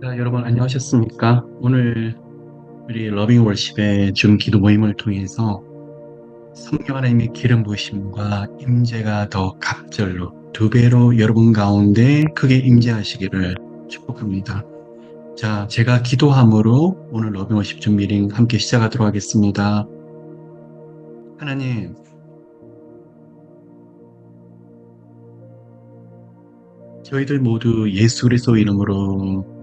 여러분 안녕하셨습니까? 오늘 우리 러빙 월십의 줌 기도 모임을 통해서 성령 하나님의 기름 부으심과 임재가 더 갑절로 두 배로 여러분 가운데 크게 임재하시기를 축복합니다. 자, 제가 기도함으로 오늘 러빙 월십 줌 미팅 함께 시작하도록 하겠습니다. 하나님, 저희들 모두 예수 그리스도 이름으로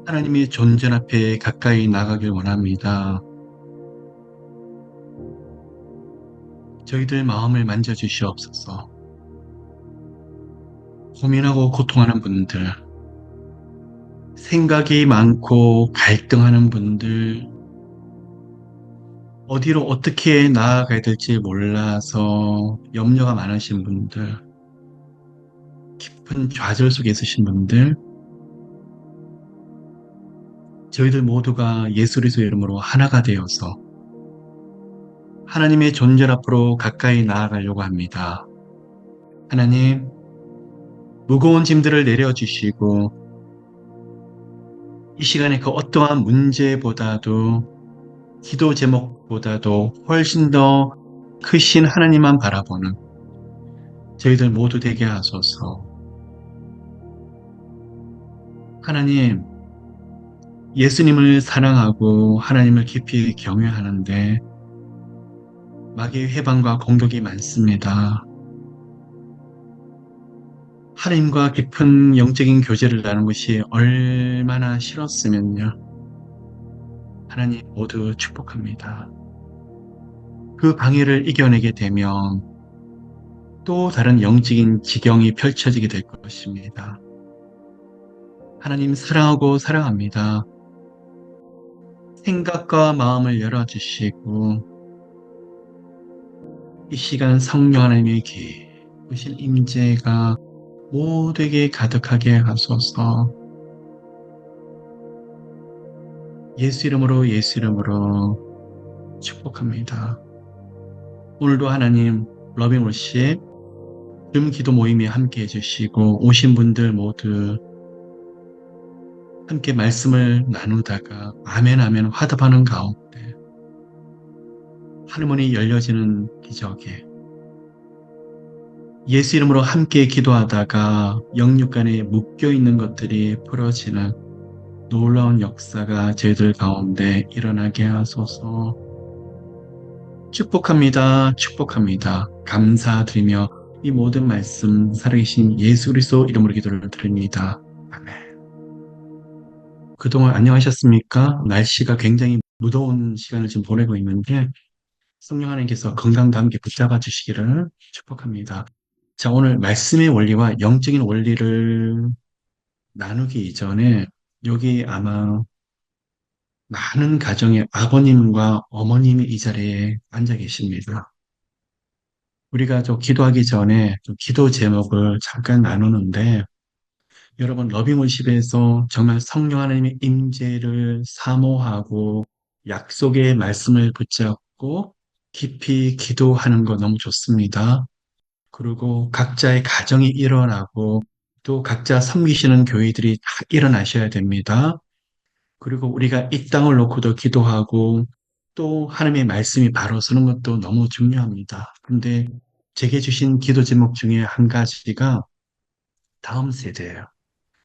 하나님의 존전 앞에 가까이 나가길 원합니다. 저희들 마음을 만져주시옵소서. 고민하고 고통하는 분들, 생각이 많고 갈등하는 분들, 어디로 어떻게 나아가야 될지 몰라서 염려가 많으신 분들, 깊은 좌절 속에 있으신 분들, 저희들 모두가 예수 그리스도의 이름으로 하나가 되어서 하나님의 존재 앞으로 가까이 나아가려고 합니다. 하나님, 무거운 짐들을 내려주시고 이 시간에 그 어떠한 문제보다도 기도 제목보다도 훨씬 더 크신 하나님만 바라보는 저희들 모두 되게 하소서. 하나님, 예수님을 사랑하고 하나님을 깊이 경외하는데 마귀의 회방과 공격이 많습니다. 하나님과 깊은 영적인 교제를 나누는 것이 얼마나 싫었으면요. 하나님 모두 축복합니다. 그 방해를 이겨내게 되면 또 다른 영적인 지경이 펼쳐지게 될 것입니다. 하나님 사랑하고 사랑합니다. 생각과 마음을 열어주시고 이 시간 성령 하나님의 깊으신 임재가 모두에게 가득하게 하소서. 예수 이름으로 예수 이름으로 축복합니다. 오늘도 하나님 러빙 월십 줌 기도 모임에 함께 해주시고 오신 분들 모두 함께 말씀을 나누다가 아멘 아멘 화답하는 가운데 하늘문이 열려지는 기적에 예수 이름으로 함께 기도하다가 영육 간에 묶여있는 것들이 풀어지는 놀라운 역사가 저희들 가운데 일어나게 하소서. 축복합니다. 축복합니다. 감사드리며 이 모든 말씀 살아계신 예수 그리스도 이름으로 기도를 드립니다. 아멘. 그동안 안녕하셨습니까? 날씨가 굉장히 무더운 시간을 지금 보내고 있는데 성령 하나님께서 건강과 함께 붙잡아 주시기를 축복합니다. 자, 오늘 말씀의 원리와 영적인 원리를 나누기 이전에 여기 아마 많은 가정의 아버님과 어머님이 이 자리에 앉아 계십니다. 우리가 좀 기도하기 전에 좀 기도 제목을 잠깐 나누는데 여러분 러빙월십에서 정말 성령 하나님의 임재를 사모하고 약속의 말씀을 붙잡고 깊이 기도하는 거 너무 좋습니다. 그리고 각자의 가정이 일어나고 또 각자 섬기시는 교회들이 다 일어나셔야 됩니다. 그리고 우리가 이 땅을 놓고도 기도하고 또 하나님의 말씀이 바로 서는 것도 너무 중요합니다. 근데 제게 주신 기도 제목 중에 한 가지가 다음 세대예요.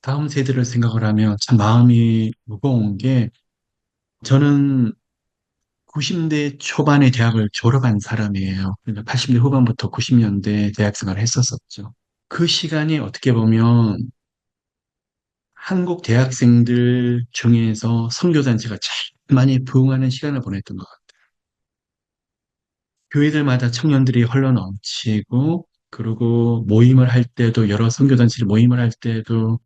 다음 세대를 생각을 하면 참 마음이 무거운 게 저는 90대 초반에 대학을 졸업한 사람이에요. 그러니까 80대 후반부터 90년대 대학 생활을 했었었죠. 그 시간이 어떻게 보면 한국 대학생들 중에서 선교단체가 제일 많이 부흥하는 시간을 보냈던 것 같아요. 교회들마다 청년들이 흘러 넘치고, 그리고 모임을 할 때도, 여러 선교단체를 모임을 할 때도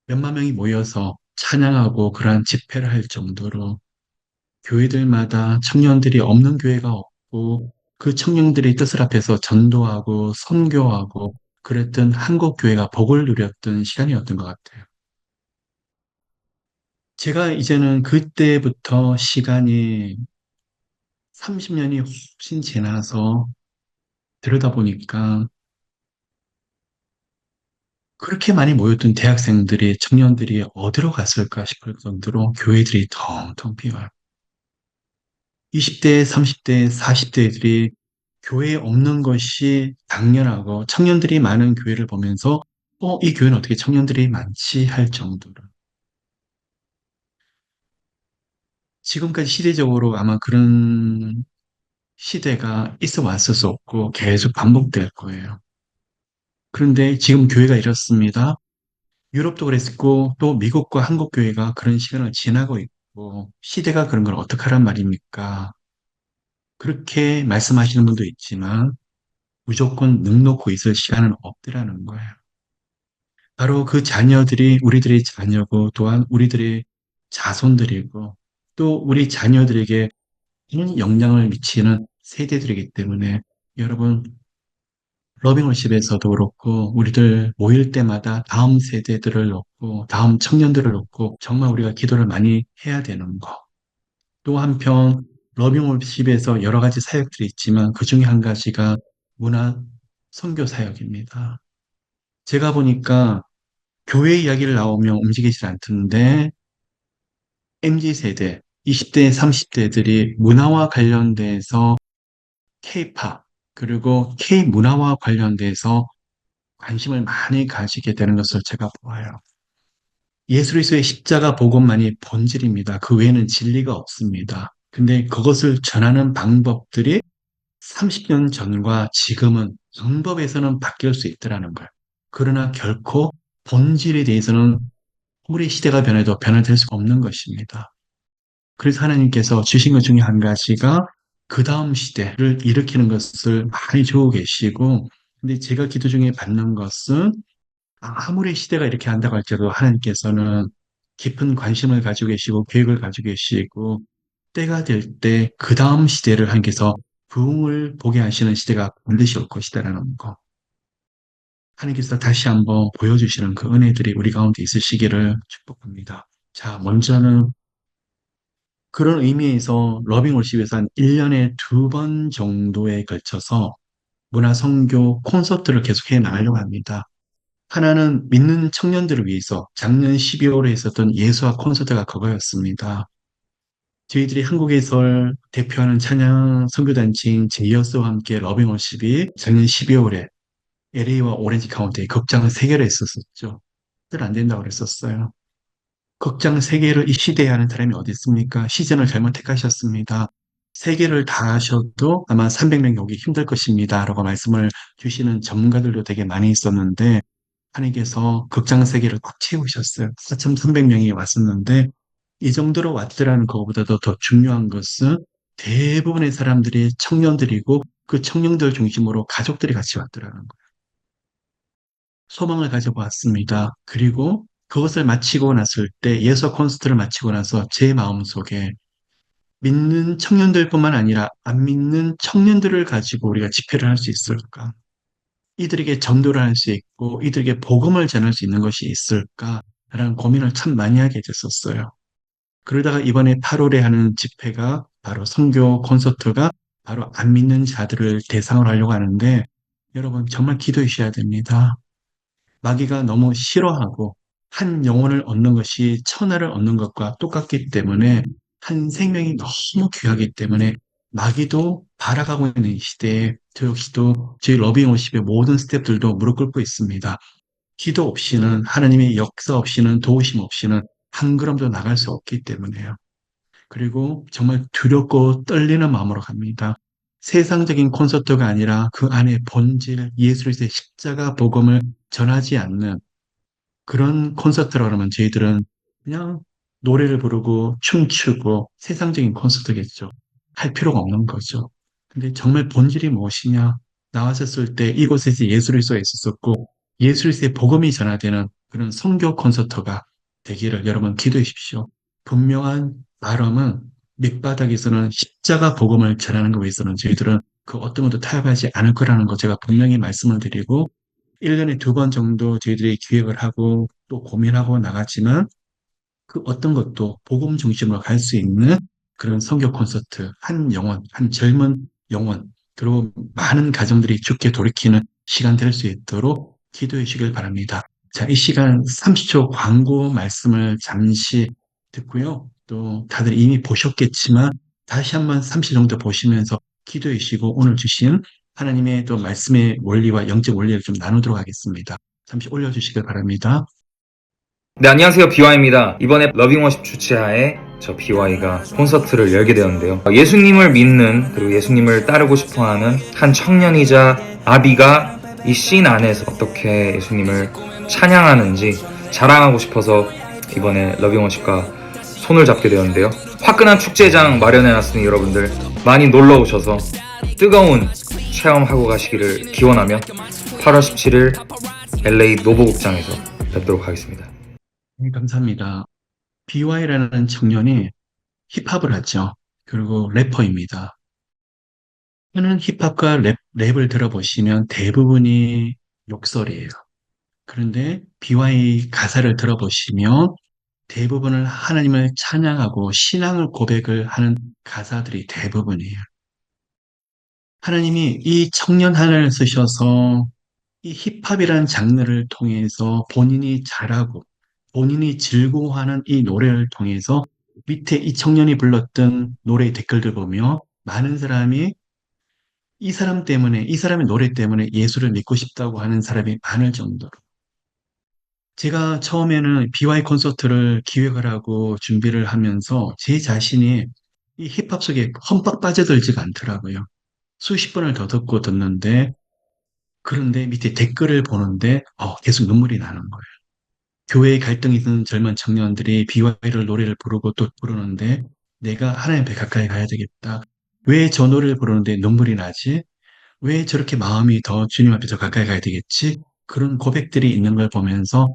몇만 명이 모여서 찬양하고 그러한 집회를 할 정도로 교회들마다 청년들이 없는 교회가 없고, 그 청년들의 뜻을 앞에서 전도하고 선교하고 그랬던 한국 교회가 복을 누렸던 시간이었던 것 같아요. 제가 이제는 그때부터 시간이 30년이 훨씬 지나서 들여다보니까 그렇게 많이 모였던 대학생들이, 청년들이 어디로 갔을까 싶을 정도로 교회들이 텅텅 비어요. 20대, 30대, 40대들이 교회에 없는 것이 당연하고 청년들이 많은 교회를 보면서 이 교회는 어떻게 청년들이 많지 할 정도로 지금까지 시대적으로 아마 그런 시대가 있어 왔을 수 없고 계속 반복될 거예요. 그런데 지금 교회가 이렇습니다. 유럽도 그랬고 또 미국과 한국 교회가 그런 시간을 지나고 있고 시대가 그런 걸 어떡하란 말입니까? 그렇게 말씀하시는 분도 있지만 무조건 능 놓고 있을 시간은 없더라는 거예요. 바로 그 자녀들이 우리들의 자녀고 또한 우리들의 자손들이고 또 우리 자녀들에게 큰 영향을 미치는 세대들이기 때문에 여러분 러빙월십에서도 그렇고 우리들 모일 때마다 다음 세대들을 놓고 다음 청년들을 놓고 정말 우리가 기도를 많이 해야 되는 거. 또 한편 러빙월십에서 여러 가지 사역들이 있지만 그 중에 한 가지가 문화 선교 사역입니다. 제가 보니까 교회 이야기를 나오면 움직이질 않던데 MZ 세대, 20대, 30대들이 문화와 관련돼서 K-팝 그리고 K 문화와 관련돼서 관심을 많이 가지게 되는 것을 제가 보아요. 예수 그리스도의 십자가 복음만이 본질입니다. 그 외에는 진리가 없습니다. 근데 그것을 전하는 방법들이 30년 전과 지금은 방법에서는 바뀔 수 있더라는 거예요. 그러나 결코 본질에 대해서는 우리 시대가 변해도 변화될 수가 없는 것입니다. 그래서 하나님께서 주신 것 중에 한 가지가 그 다음 시대를 일으키는 것을 많이 주고 계시고, 근데 제가 기도 중에 받는 것은 아무리 시대가 이렇게 한다고 할지라도 하나님께서는 깊은 관심을 가지고 계시고 계획을 가지고 계시고 때가 될 때 그 다음 시대를 하나님께서 부흥을 보게 하시는 시대가 반드시 올 것이다라는 거. 하나님께서 다시 한번 보여주시는 그 은혜들이 우리 가운데 있으시기를 축복합니다. 자, 먼저는 그런 의미에서 러빙월십에서 한 1년에 2번 정도에 걸쳐서 문화 선교 콘서트를 계속해 나가려고 합니다. 하나는 믿는 청년들을 위해서 작년 12월에 있었던 예수와 콘서트가 그거였습니다. 저희들이 한국에서 대표하는 찬양 선교단체인 제이어스와 함께 러빙월십이 작년 12월에 LA와 오렌지 카운티에 극장 3개를 했었었죠. 안 된다고 그랬었어요. 극장 3개를 이 시대에 하는 사람이 어디 있습니까? 시즌을 잘못 택하셨습니다. 3개를 다 하셔도 아마 300명이 오기 힘들 것입니다. 라고 말씀을 주시는 전문가들도 되게 많이 있었는데 하나님께서 극장 3개를 꽉 채우셨어요. 4,300명이 왔었는데 이 정도로 왔더라는 것보다도 더 중요한 것은 대부분의 사람들이 청년들이고 그 청년들 중심으로 가족들이 같이 왔더라는 거예요. 소망을 가지고 왔습니다. 그리고 그것을 마치고 났을 때 예서 콘서트를 마치고 나서 제 마음속에 믿는 청년들뿐만 아니라 안 믿는 청년들을 가지고 우리가 집회를 할 수 있을까? 이들에게 전도를 할 수 있고 이들에게 복음을 전할 수 있는 것이 있을까라는 고민을 참 많이 하게 됐었어요. 그러다가 이번에 8월에 하는 집회가 바로 선교 콘서트가 바로 안 믿는 자들을 대상으로 하려고 하는데 여러분 정말 기도해 주셔야 됩니다. 마귀가 너무 싫어하고 한 영혼을 얻는 것이 천하를 얻는 것과 똑같기 때문에 한 생명이 너무 귀하기 때문에 마귀도 바라가고 있는 이 시대에 저 역시도 저희 러빙워십의 모든 스태프들도 무릎 꿇고 있습니다. 기도 없이는 하나님의 역사 없이는 도우심 없이는 한 걸음도 나갈 수 없기 때문에요. 그리고 정말 두렵고 떨리는 마음으로 갑니다. 세상적인 콘서트가 아니라 그 안에 본질 예수 그리스도의 십자가 복음을 전하지 않는 그런 콘서트라 그러면 저희들은 그냥 노래를 부르고 춤추고 세상적인 콘서트겠죠. 할 필요가 없는 거죠. 근데 정말 본질이 무엇이냐? 나왔었을 때 이곳에서 예수 그리스도가 있었었고 예수 그리스도의 복음이 전하되는 그런 선교 콘서트가 되기를 여러분 기도해 주십시오. 분명한 발음은 밑바닥에서는 십자가 복음을 전하는 것에 있어서는 저희들은 그 어떤 것도 타협하지 않을 거라는 거 제가 분명히 말씀을 드리고 1년에 2번 정도 저희들이 기획을 하고 또 고민하고 나갔지만 그 어떤 것도 복음 중심으로 갈 수 있는 그런 선교 콘서트, 한 영혼, 한 젊은 영혼, 그리고 많은 가정들이 죽게 돌이키는 시간 될 수 있도록 기도해 주시길 바랍니다. 자, 이 시간 30초 광고 말씀을 잠시 듣고요. 또 다들 이미 보셨겠지만 다시 한번 30초 정도 보시면서 기도해 주시고 오늘 주신 하나님의 또 말씀의 원리와 영적 원리를 좀 나누도록 하겠습니다. 잠시 올려주시길 바랍니다. 네, 안녕하세요. 비와이입니다. 이번에 러빙워십 주최하에 저 비와이가 콘서트를 열게 되었는데요. 예수님을 믿는 그리고 예수님을 따르고 싶어하는 한 청년이자 아비가 이 씬 안에서 어떻게 예수님을 찬양하는지 자랑하고 싶어서 이번에 러빙워십과 손을 잡게 되었는데요. 화끈한 축제장 마련해놨으니 여러분들 많이 놀러 오셔서 뜨거운 체험하고 가시기를 기원하며 8월 17일 LA 노보극장에서 뵙도록 하겠습니다. 네, 감사합니다. BY라는 청년이 힙합을 하죠. 그리고 래퍼입니다. 하는 힙합과 랩을 들어보시면 대부분이 욕설이에요. 그런데 BY 가사를 들어보시면 대부분을 하나님을 찬양하고 신앙을 고백을 하는 가사들이 대부분이에요. 하나님이 이 청년 하나를 쓰셔서 이 힙합이라는 장르를 통해서 본인이 잘하고 본인이 즐거워하는 이 노래를 통해서 밑에 이 청년이 불렀던 노래 댓글들 보며 많은 사람이 이 사람 때문에, 이 사람의 노래 때문에 예수를 믿고 싶다고 하는 사람이 많을 정도로. 제가 처음에는 BY 콘서트를 기획을 하고 준비를 하면서 제 자신이 이 힙합 속에 험박 빠져들지가 않더라고요. 수십 번을 더 듣고 듣는데, 그런데 밑에 댓글을 보는데, 계속 눈물이 나는 거예요. 교회에 갈등이 있는 젊은 청년들이 BY를 노래를 부르고 또 부르는데, 내가 하나님 앞에 가까이 가야 되겠다. 왜 저 노래를 부르는데 눈물이 나지? 왜 저렇게 마음이 더 주님 앞에 더 가까이 가야 되겠지? 그런 고백들이 있는 걸 보면서,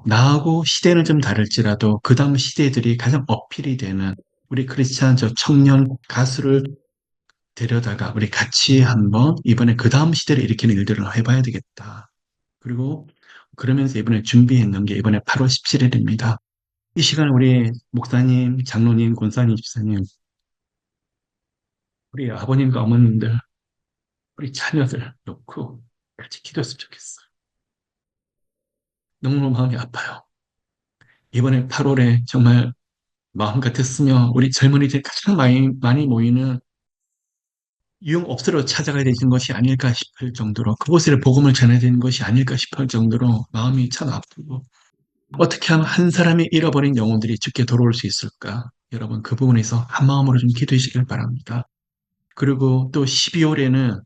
나하고 시대는 좀 다를지라도 그 다음 시대들이 가장 어필이 되는 우리 크리스찬 저 청년 가수를 데려다가 우리 같이 한번 이번에 그 다음 시대를 일으키는 일들을 해봐야 되겠다. 그리고 그러면서 이번에 준비했는 게 이번에 8월 17일입니다. 이 시간 우리 목사님, 장로님, 권사님, 집사님, 우리 아버님과 어머님들, 우리 자녀들 놓고 같이 기도했으면 좋겠어요. 너무너무 마음이 아파요. 이번에 8월에 정말 마음 같았으면 우리 젊은이들이 가장 많이 모이는 유흥업소로 찾아가야 되는 것이 아닐까 싶을 정도로 그곳에 복음을 전해야 되는 것이 아닐까 싶을 정도로 마음이 참 아프고 어떻게 하면 한 사람이 잃어버린 영혼들이 죽게 돌아올 수 있을까? 여러분 그 부분에서 한 마음으로 좀 기도해 주시길 바랍니다. 그리고 또 12월에는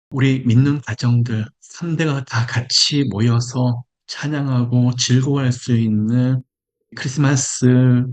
우리 믿는 가정들 3대가 다 같이 모여서 찬양하고 즐거워할 수 있는 크리스마스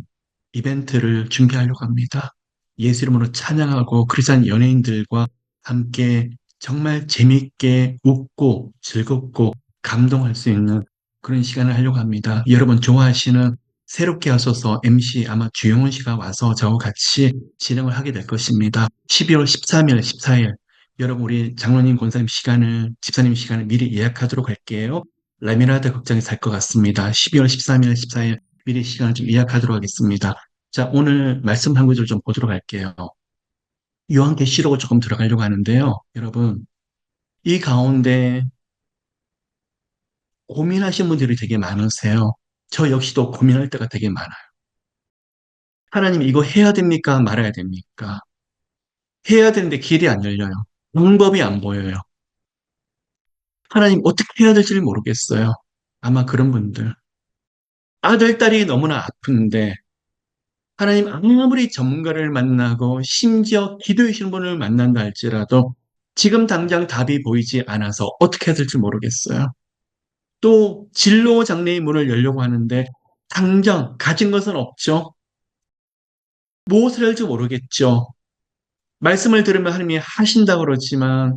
이벤트를 준비하려고 합니다. 예수 이름으로 찬양하고 크리스찬 연예인들과 함께 정말 재밌게 웃고 즐겁고 감동할 수 있는 그런 시간을 하려고 합니다. 여러분 좋아하시는 새롭게 하셔서 MC 아마 주영훈 씨가 와서 저와 같이 진행을 하게 될 것입니다. 12월 13일, 14일 여러분 우리 장로님, 권사님 시간을 집사님 시간을 미리 예약하도록 할게요. 라미라드 극장에 살 것 같습니다. 12월 13일, 14일 미리 시간을 좀 예약하도록 하겠습니다. 자, 오늘 말씀 한 구절 좀 보도록 할게요. 요한계시록을 조금 들어가려고 하는데요. 여러분, 이 가운데 고민하신 분들이 되게 많으세요. 저 역시도 고민할 때가 되게 많아요. 하나님 이거 해야 됩니까? 말아야 됩니까? 해야 되는데 길이 안 열려요. 방법이 안 보여요. 하나님 어떻게 해야 될지 모르겠어요. 아마 그런 분들. 아들, 딸이 너무나 아픈데 하나님 아무리 전문가를 만나고 심지어 기도하시는 분을 만난다 할지라도 지금 당장 답이 보이지 않아서 어떻게 해야 될지 모르겠어요. 또 진로 장래의 문을 열려고 하는데 당장 가진 것은 없죠. 무엇을 할지 모르겠죠. 말씀을 들으면 하나님이 하신다고 그러지만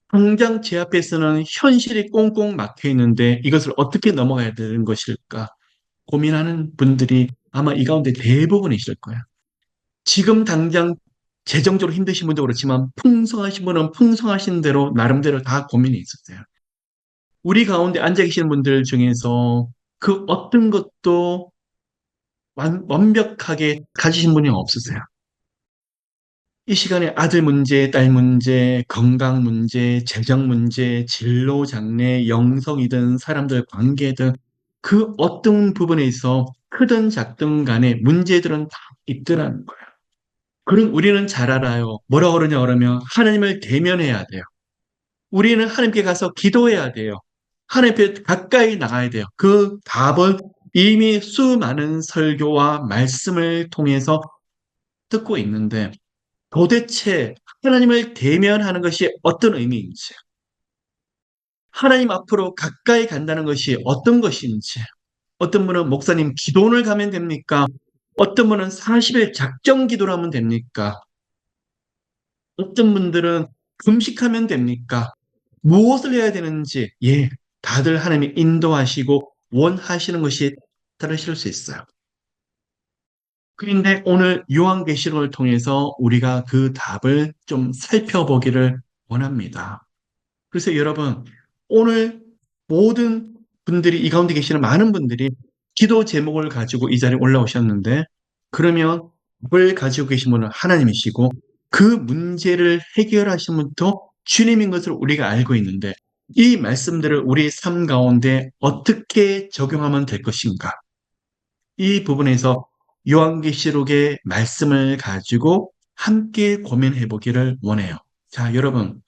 당장 제 앞에서는 현실이 꽁꽁 막혀 있는데 이것을 어떻게 넘어가야 되는 것일까 고민하는 분들이 아마 이 가운데 대부분이실 거예요. 지금 당장 재정적으로 힘드신 분도 그렇지만 풍성하신 분은 풍성하신 대로 나름대로 다 고민이 있었어요. 우리 가운데 앉아 계시는 분들 중에서 그 어떤 것도 완벽하게 가지신 분이 없으세요. 이 시간에 아들 문제, 딸 문제, 건강 문제, 재정 문제, 진로 장래, 영성이든 사람들 관계든 그 어떤 부분에 있어 크든 작든 간에 문제들은 다 있더라는 거예요. 그럼 우리는 잘 알아요. 뭐라 그러냐 그러면 하나님을 대면해야 돼요. 우리는 하나님께 가서 기도해야 돼요. 하나님 앞에 가까이 나가야 돼요. 그 답은 이미 수많은 설교와 말씀을 통해서 듣고 있는데 도대체 하나님을 대면하는 것이 어떤 의미인지, 하나님 앞으로 가까이 간다는 것이 어떤 것인지, 어떤 분은 목사님 기도원을 가면 됩니까? 어떤 분은 40일 작정 기도를 하면 됩니까? 어떤 분들은 금식하면 됩니까? 무엇을 해야 되는지, 예, 다들 하나님이 인도하시고 원하시는 것이 다르실 수 있어요. 그런데 오늘 요한계시록을 통해서 우리가 그 답을 좀 살펴보기를 원합니다. 그래서 여러분, 오늘 모든 분들이, 이 가운데 계시는 많은 분들이 기도 제목을 가지고 이 자리에 올라오셨는데, 그러면 답을 가지고 계신 분은 하나님이시고, 그 문제를 해결하신 분도 주님인 것을 우리가 알고 있는데, 이 말씀들을 우리 삶 가운데 어떻게 적용하면 될 것인가? 이 부분에서 요한계시록의 말씀을 가지고 함께 고민해 보기를 원해요. 자, 여러분,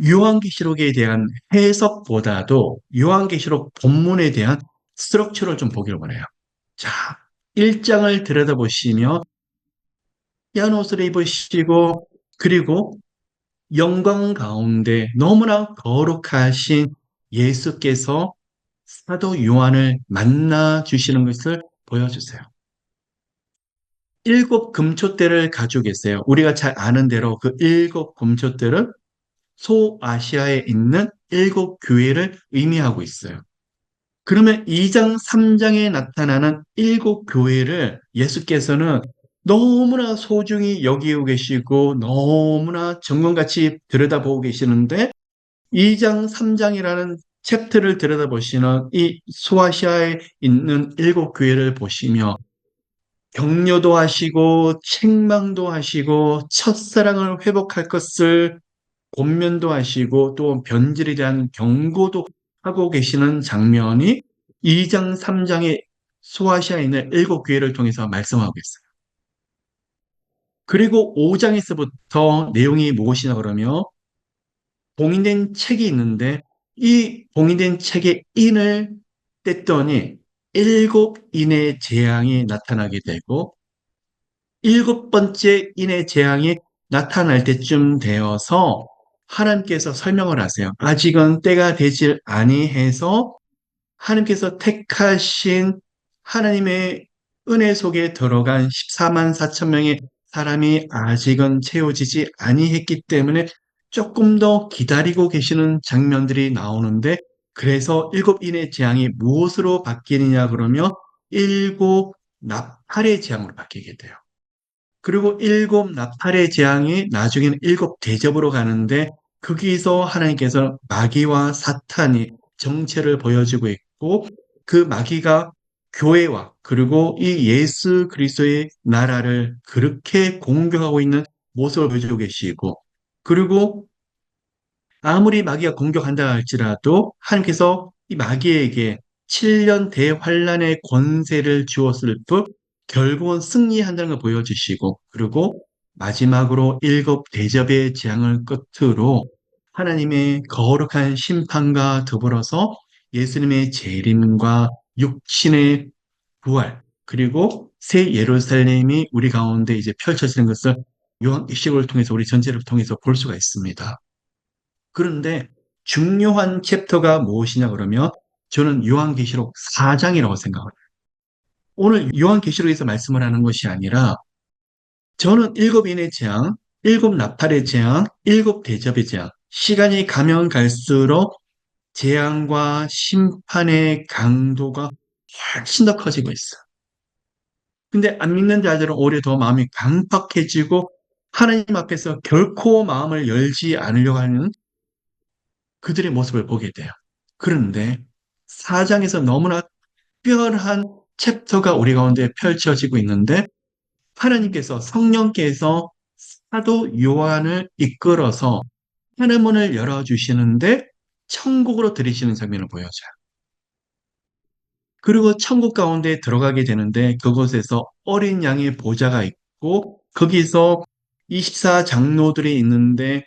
요한계시록에 대한 해석보다도 요한계시록 본문에 대한 스트럭처를 좀 보기를 원해요. 자, 1장을 들여다보시면 얀 옷을 입으시고 그리고 영광 가운데 너무나 거룩하신 예수께서 사도 요한을 만나 주시는 것을 보여주세요. 7금초대를 가지고 계세요. 우리가 잘 아는 대로 그 7금초대를 소아시아에 있는 7교회를 의미하고 있어요. 그러면 2장, 3장에 나타나는 7교회를 예수께서는 너무나 소중히 여기고 계시고 너무나 정금같이 들여다보고 계시는데 2장, 3장이라는 챕터를 들여다보시는 이 소아시아에 있는 7교회를 보시며 격려도 하시고 책망도 하시고 첫사랑을 회복할 것을 권면도 하시고 또 변질에 대한 경고도 하고 계시는 장면이 2장, 3장의 소아시아에 있는 7교회를 통해서 말씀하고 있어요. 그리고 5장에서부터 내용이 무엇이냐 그러면 봉인된 책이 있는데 이 봉인된 책의 인을 뗐더니 7인의 재앙이 나타나게 되고 7번째 인의 재앙이 나타날 때쯤 되어서 하나님께서 설명을 하세요. 아직은 때가 되질 아니해서 하나님께서 택하신 하나님의 은혜 속에 들어간 14만 4천 명의 사람이 아직은 채워지지 아니했기 때문에 조금 더 기다리고 계시는 장면들이 나오는데 그래서 7인의 재앙이 무엇으로 바뀌느냐 그러면 7나팔의 재앙으로 바뀌게 돼요. 그리고 7나팔의 재앙이 나중에는 7대접으로 가는데 거기서 하나님께서 마귀와 사탄이 정체를 보여주고 있고 그 마귀가 교회와 그리고 이 예수 그리스도의 나라를 그렇게 공격하고 있는 모습을 보여주고 계시고 그리고 아무리 마귀가 공격한다 할지라도 하나님께서 이 마귀에게 7년 대환란의 권세를 주었을 뿐 결국은 승리한다는 걸 보여주시고 그리고 마지막으로 7대접의 재앙을 끝으로 하나님의 거룩한 심판과 더불어서 예수님의 재림과 육신의 부활 그리고 새 예루살렘이 우리 가운데 이제 펼쳐지는 것을 요한계시록을 통해서 우리 전체를 통해서 볼 수가 있습니다. 그런데 중요한 챕터가 무엇이냐 그러면 저는 요한계시록 4장이라고 생각을 해요. 오늘 요한계시록에서 말씀을 하는 것이 아니라 저는 7인의 재앙, 7나팔의 재앙, 7대접의 재앙 시간이 가면 갈수록 재앙과 심판의 강도가 훨씬 더 커지고 있어요. 근데 안 믿는 자들은 오히려 더 마음이 강팍해지고 하나님 앞에서 결코 마음을 열지 않으려고 하는 그들의 모습을 보게 돼요. 그런데 4장에서 너무나 특별한 챕터가 우리 가운데 펼쳐지고 있는데 하나님께서 성령께서 사도 요한을 이끌어서 하늘문을 열어주시는데 천국으로 들이시는 장면을 보여줘요. 그리고 천국 가운데 들어가게 되는데 그곳에서 어린 양의 보좌가 있고 거기서 24 장로들이 있는데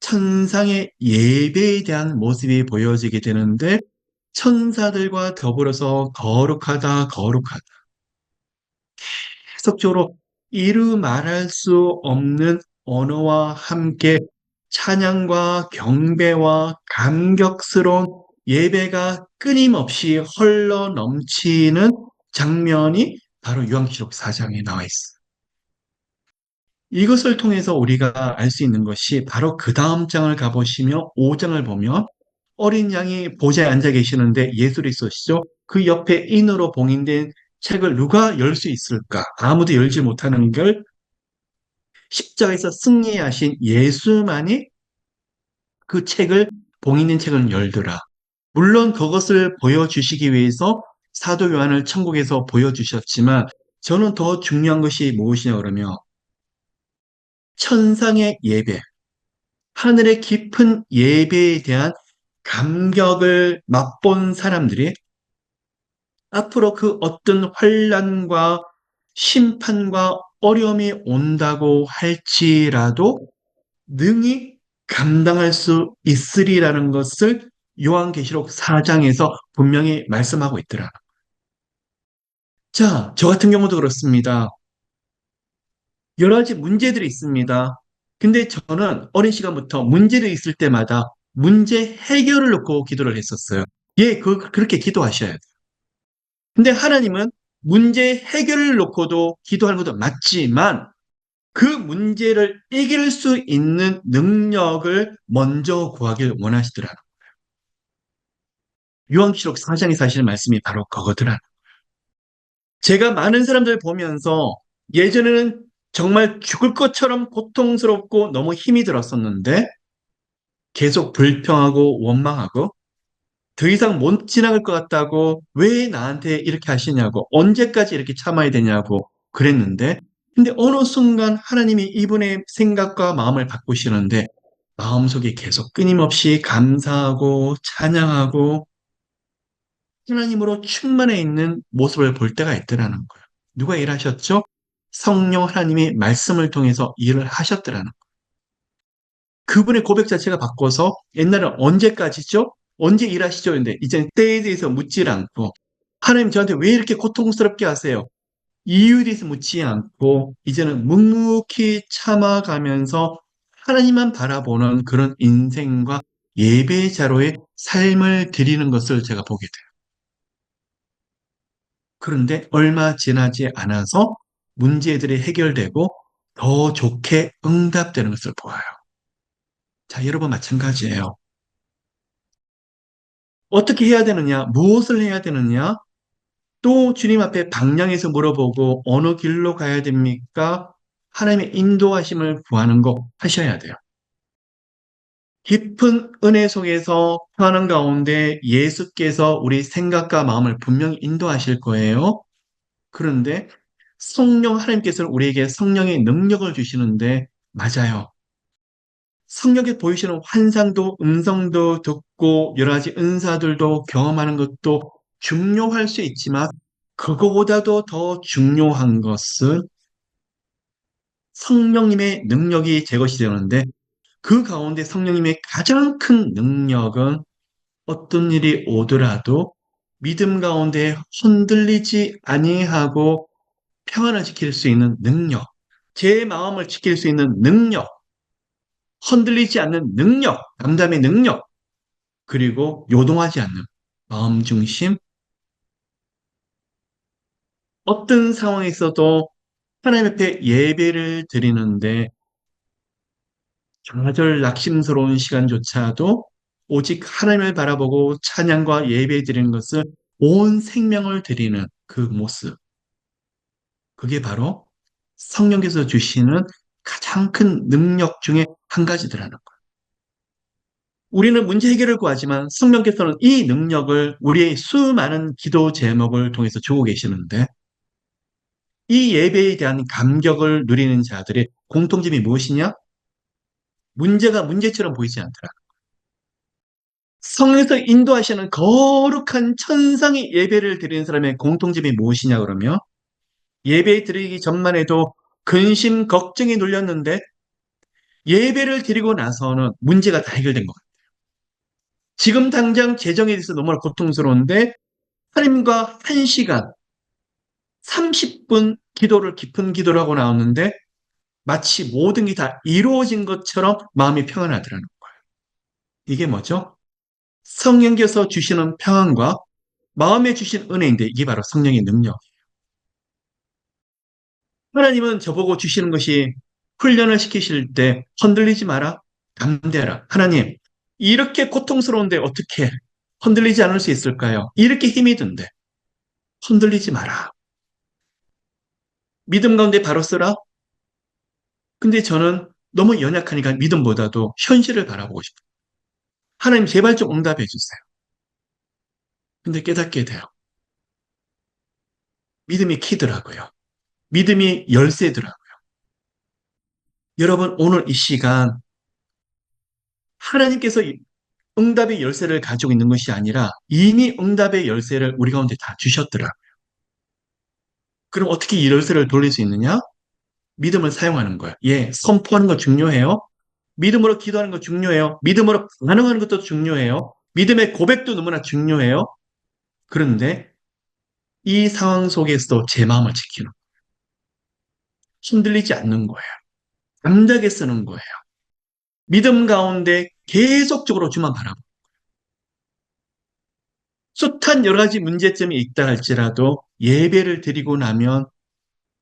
천상의 예배에 대한 모습이 보여지게 되는데 천사들과 더불어서 거룩하다, 거룩하다. 계속적으로 이루 말할 수 없는 언어와 함께 찬양과 경배와 감격스러운 예배가 끊임없이 흘러 넘치는 장면이 바로 요한계시록 4장에 나와 있어요. 이것을 통해서 우리가 알 수 있는 것이 바로 그 다음 장을 가보시며 5장을 보면 어린 양이 보좌에 앉아 계시는데 예수 그리스도시죠. 그 옆에 인으로 봉인된 책을 누가 열 수 있을까? 아무도 열지 못하는 걸 십자가에서 승리하신 예수만이 그 책을 봉인된 책을 열더라. 물론 그것을 보여주시기 위해서 사도 요한을 천국에서 보여주셨지만 저는 더 중요한 것이 무엇이냐 그러면 천상의 예배, 하늘의 깊은 예배에 대한 감격을 맛본 사람들이 앞으로 그 어떤 환난과 심판과 어려움이 온다고 할지라도 능히 감당할 수 있으리라는 것을 요한계시록 4장에서 분명히 말씀하고 있더라. 자, 저 같은 경우도 그렇습니다. 여러 가지 문제들이 있습니다. 근데 저는 어린 시간부터 문제를 있을 때마다 문제 해결을 놓고 기도를 했었어요. 예, 그렇게 기도하셔야 돼요. 근데 하나님은 문제 해결을 놓고도 기도하는 것도 맞지만 그 문제를 이길 수 있는 능력을 먼저 구하길 원하시더라고요. 요한계시록 4장에 사실 말씀이 바로 그거더라. 제가 많은 사람들 보면서 예전에는 정말 죽을 것처럼 고통스럽고 너무 힘이 들었었는데 계속 불평하고 원망하고 더 이상 못 지나갈 것 같다고 왜 나한테 이렇게 하시냐고 언제까지 이렇게 참아야 되냐고 그랬는데 근데 어느 순간 하나님이 이분의 생각과 마음을 바꾸시는데 마음속에 계속 끊임없이 감사하고 찬양하고 하나님으로 충만해 있는 모습을 볼 때가 있더라는 거예요. 누가 일하셨죠? 성령 하나님이 말씀을 통해서 일을 하셨더라는 거예요. 그분의 고백 자체가 바꿔서 옛날엔 언제까지죠? 언제 일하시죠? 근데 이제는 때에 대해서 묻질 않고 하나님 저한테 왜 이렇게 고통스럽게 하세요? 이유에 대해서 묻지 않고 이제는 묵묵히 참아가면서 하나님만 바라보는 그런 인생과 예배자로의 삶을 드리는 것을 제가 보게 돼요. 그런데 얼마 지나지 않아서 문제들이 해결되고 더 좋게 응답되는 것을 보아요. 자, 여러분 마찬가지예요. 어떻게 해야 되느냐? 무엇을 해야 되느냐? 또 주님 앞에 방향에서 물어보고 어느 길로 가야 됩니까? 하나님의 인도하심을 구하는 거 하셔야 돼요. 깊은 은혜 속에서 하는 가운데 예수께서 우리 생각과 마음을 분명히 인도하실 거예요. 그런데 성령 하나님께서는 우리에게 성령의 능력을 주시는데 맞아요. 성령에 보이시는 환상도 음성도 듣고 여러 가지 은사들도 경험하는 것도 중요할 수 있지만 그거보다도 더 중요한 것은 성령님의 능력이 제 것이 되는데 그 가운데 성령님의 가장 큰 능력은 어떤 일이 오더라도 믿음 가운데 흔들리지 아니하고 평안을 지킬 수 있는 능력, 제 마음을 지킬 수 있는 능력, 흔들리지 않는 능력, 담담의 능력, 그리고 요동하지 않는 마음 중심, 어떤 상황에서도 하나님 앞에 예배를 드리는데 좌절 낙심스러운 시간조차도 오직 하나님을 바라보고 찬양과 예배 드리는 것을 온 생명을 드리는 그 모습. 그게 바로 성령께서 주시는 가장 큰 능력 중에 한 가지더라는 거예요. 우리는 문제 해결을 구하지만 성령께서는 이 능력을 우리의 수많은 기도 제목을 통해서 주고 계시는데 이 예배에 대한 감격을 누리는 자들이 공통점이 무엇이냐? 문제가 문제처럼 보이지 않더라. 성에서 인도하시는 거룩한 천상의 예배를 드리는 사람의 공통점이 무엇이냐 그러면 예배 드리기 전만 해도 근심, 걱정이 눌렸는데 예배를 드리고 나서는 문제가 다 해결된 것 같아요. 지금 당장 재정에 대해서 너무나 고통스러운데 하나님과 1시간, 30분 기도를 깊은 기도를 하고 나왔는데 마치 모든 게 다 이루어진 것처럼 마음이 평안하더라는 거예요. 이게 뭐죠? 성령께서 주시는 평안과 마음에 주신 은혜인데 이게 바로 성령의 능력. 하나님은 저보고 주시는 것이 훈련을 시키실 때 흔들리지 마라, 담대라. 하나님, 이렇게 고통스러운데 어떻게 흔들리지 않을 수 있을까요? 이렇게 힘이 든데 흔들리지 마라. 믿음 가운데 바로 서라. 근데 저는 너무 연약하니까 믿음보다도 현실을 바라보고 싶어요. 하나님 제발 좀 응답해 주세요. 근데 깨닫게 돼요. 믿음이 키더라고요. 믿음이 열쇠더라고요. 여러분 오늘 이 시간 하나님께서 응답의 열쇠를 가지고 있는 것이 아니라 이미 응답의 열쇠를 우리 가운데 다 주셨더라고요. 그럼 어떻게 이 열쇠를 돌릴 수 있느냐? 믿음을 사용하는 거예요. 예, 선포하는 거 중요해요. 믿음으로 기도하는 거 중요해요. 믿음으로 반응하는 것도 중요해요. 믿음의 고백도 너무나 중요해요. 그런데 이 상황 속에서도 제 마음을 지키는, 흔들리지 않는 거예요. 담대하게 쓰는 거예요. 믿음 가운데 계속적으로 주만 바라보고. 숱한 여러 가지 문제점이 있다 할지라도 예배를 드리고 나면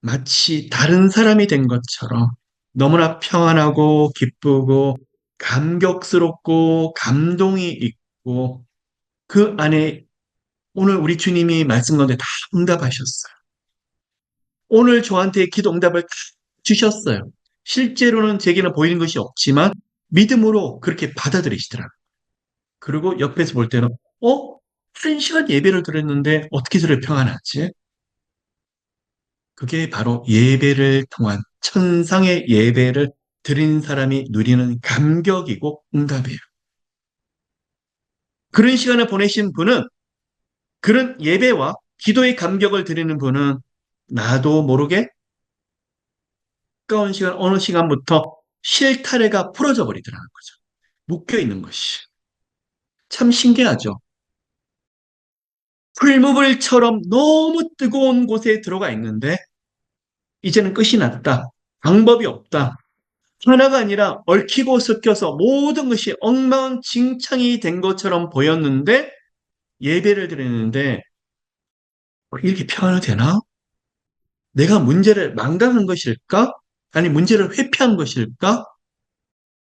마치 다른 사람이 된 것처럼 너무나 평안하고 기쁘고 감격스럽고 감동이 있고 그 안에 오늘 우리 주님이 말씀 가운데 다 응답하셨어요. 오늘 저한테 기도 응답을 다 주셨어요. 실제로는 제게는 보이는 것이 없지만 믿음으로 그렇게 받아들이시더라고요. 그리고 옆에서 볼 때는 1시간 예배를 드렸는데 어떻게 저렇게 평안하지? 그게 바로 예배를 통한 천상의 예배를 드린 사람이 누리는 감격이고 응답이에요. 그런 시간을 보내신 분은 그런 예배와 기도의 감격을 드리는 분은 나도 모르게 가까운 시간 어느 시간부터 실타래가 풀어져 버리더라는 거죠. 묶여 있는 것이. 참 신기하죠. 풀무불처럼 너무 뜨거운 곳에 들어가 있는데 이제는 끝이 났다. 방법이 없다. 하나가 아니라 얽히고 섞여서 모든 것이 엉망진창이 된 것처럼 보였는데 예배를 드리는데 이렇게 표현이 되나? 내가 문제를 망각한 것일까? 아니 문제를 회피한 것일까?